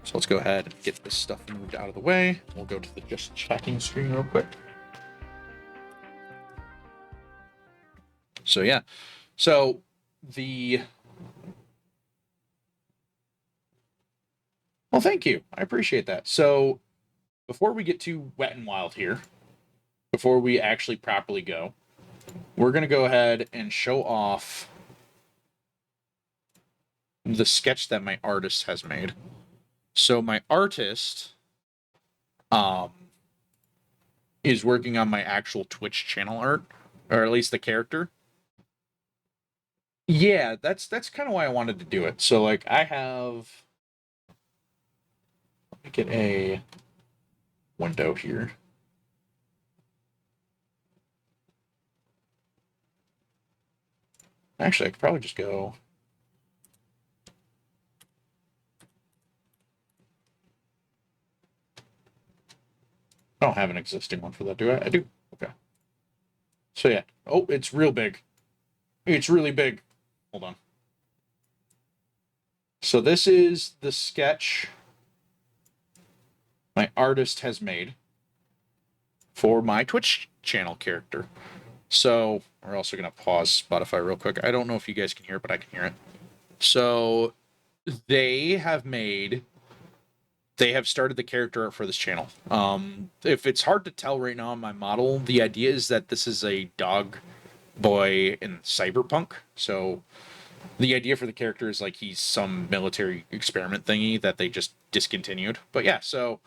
So let's go ahead and get this stuff moved out of the way. We'll go to the just checking screen real quick. So yeah. So well, thank you. I appreciate that. So before we get too wet and wild here, before we actually properly go, we're going to go ahead and show off the sketch that my artist has made. So my artist is working on my actual Twitch channel art, or at least the character. Yeah, that's kind of why I wanted to do it. So like I have, let me get a window here. Actually, I could probably just go. I don't have an existing one for that, do I? I do. Okay. So yeah. Oh, it's real big. It's really big. Hold on. So this is the sketch my artist has made for my Twitch channel character. So we're also going to pause Spotify real quick. I don't know if you guys can hear it, but I can hear it. So they have started the character art for this channel. If it's hard to tell right now on my model, the idea is that this is a dog boy in cyberpunk. So the idea for the character is like he's some military experiment thingy that they just discontinued. But yeah, so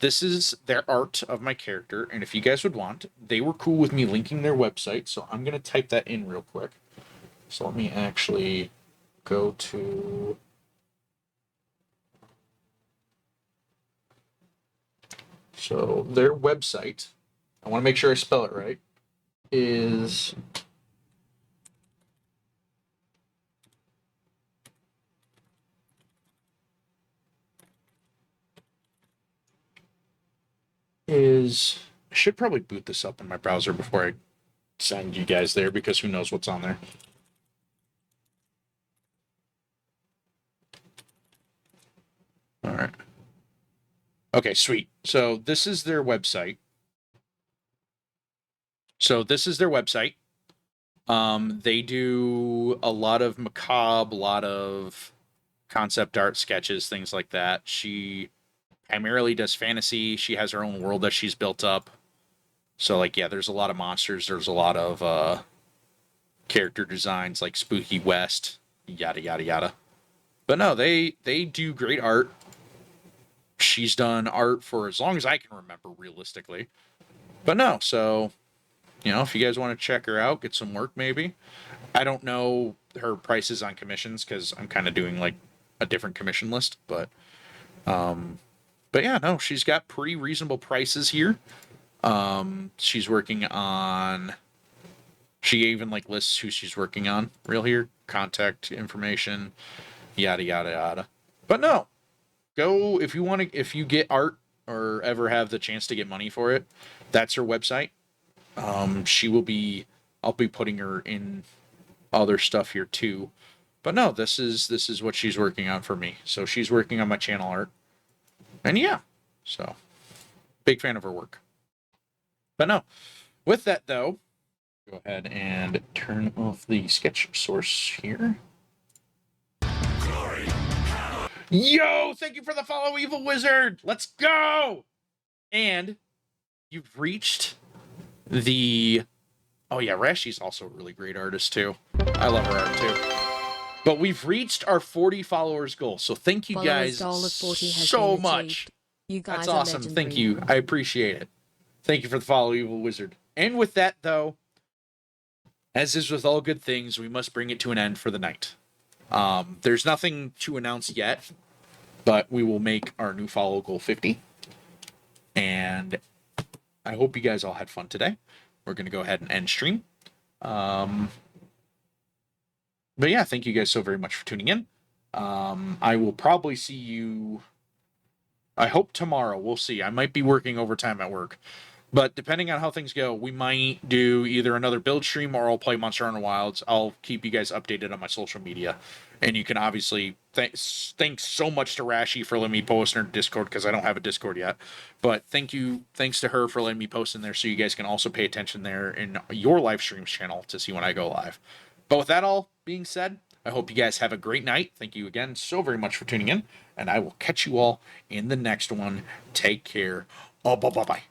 this is their art of my character, and if you guys would want, they were cool with me linking their website, so I'm gonna type that in real quick. So let me actually go to so their website, I want to make sure I spell it right, is I should probably boot this up in my browser before I send you guys there, because who knows what's on there. All right. Okay, sweet. So this is their website. They do a lot of macabre, a lot of concept art sketches, things like that. She primarily does fantasy. She has her own world that she's built up. So, like, yeah, there's a lot of monsters. There's a lot of character designs, like Spooky West, yada yada yada. But no, they do great art. She's done art for as long as I can remember, realistically. But no, so, you know, if you guys want to check her out, get some work maybe. I don't know her prices on commissions because I'm kind of doing like a different commission list, but yeah, no, she's got pretty reasonable prices here. She's working on. She even like lists who she's working on. Real here, contact information, yada yada yada. But no, go if you want to. If you get art or ever have the chance to get money for it, that's her website. She will be. I'll be putting her in other stuff here too. But no, this is what she's working on for me. So she's working on my channel art. And yeah, so big fan of her work. But no, with that though, go ahead and turn off the sketch source here. Yo, thank you for the follow, Evil Wizard. Let's go. And you've reached the... Oh yeah, Rashi's also a really great artist too. I love her art too. But we've reached our 40 followers goal. So thank you guys so much. You guys That's awesome. Thank you. I appreciate it. Thank you for the follow, Evil Wizard. And with that, though, as is with all good things, we must bring it to an end for the night. There's nothing to announce yet, but we will make our new follow goal 50. And I hope you guys all had fun today. We're going to go ahead and end stream. But yeah, thank you guys so very much for tuning in. I will probably see you, I hope tomorrow. We'll see. I might be working overtime at work. But depending on how things go, we might do either another build stream or I'll play Monster Hunter Wilds. I'll keep you guys updated on my social media. And you can obviously, thanks so much to Rashi for letting me post in her Discord, because I don't have a Discord yet. But thanks to her for letting me post in there, so you guys can also pay attention there in your live streams channel to see when I go live. But with that all being said, I hope you guys have a great night. Thank you again so very much for tuning in, and I will catch you all in the next one. Take care. Oh, bye-bye.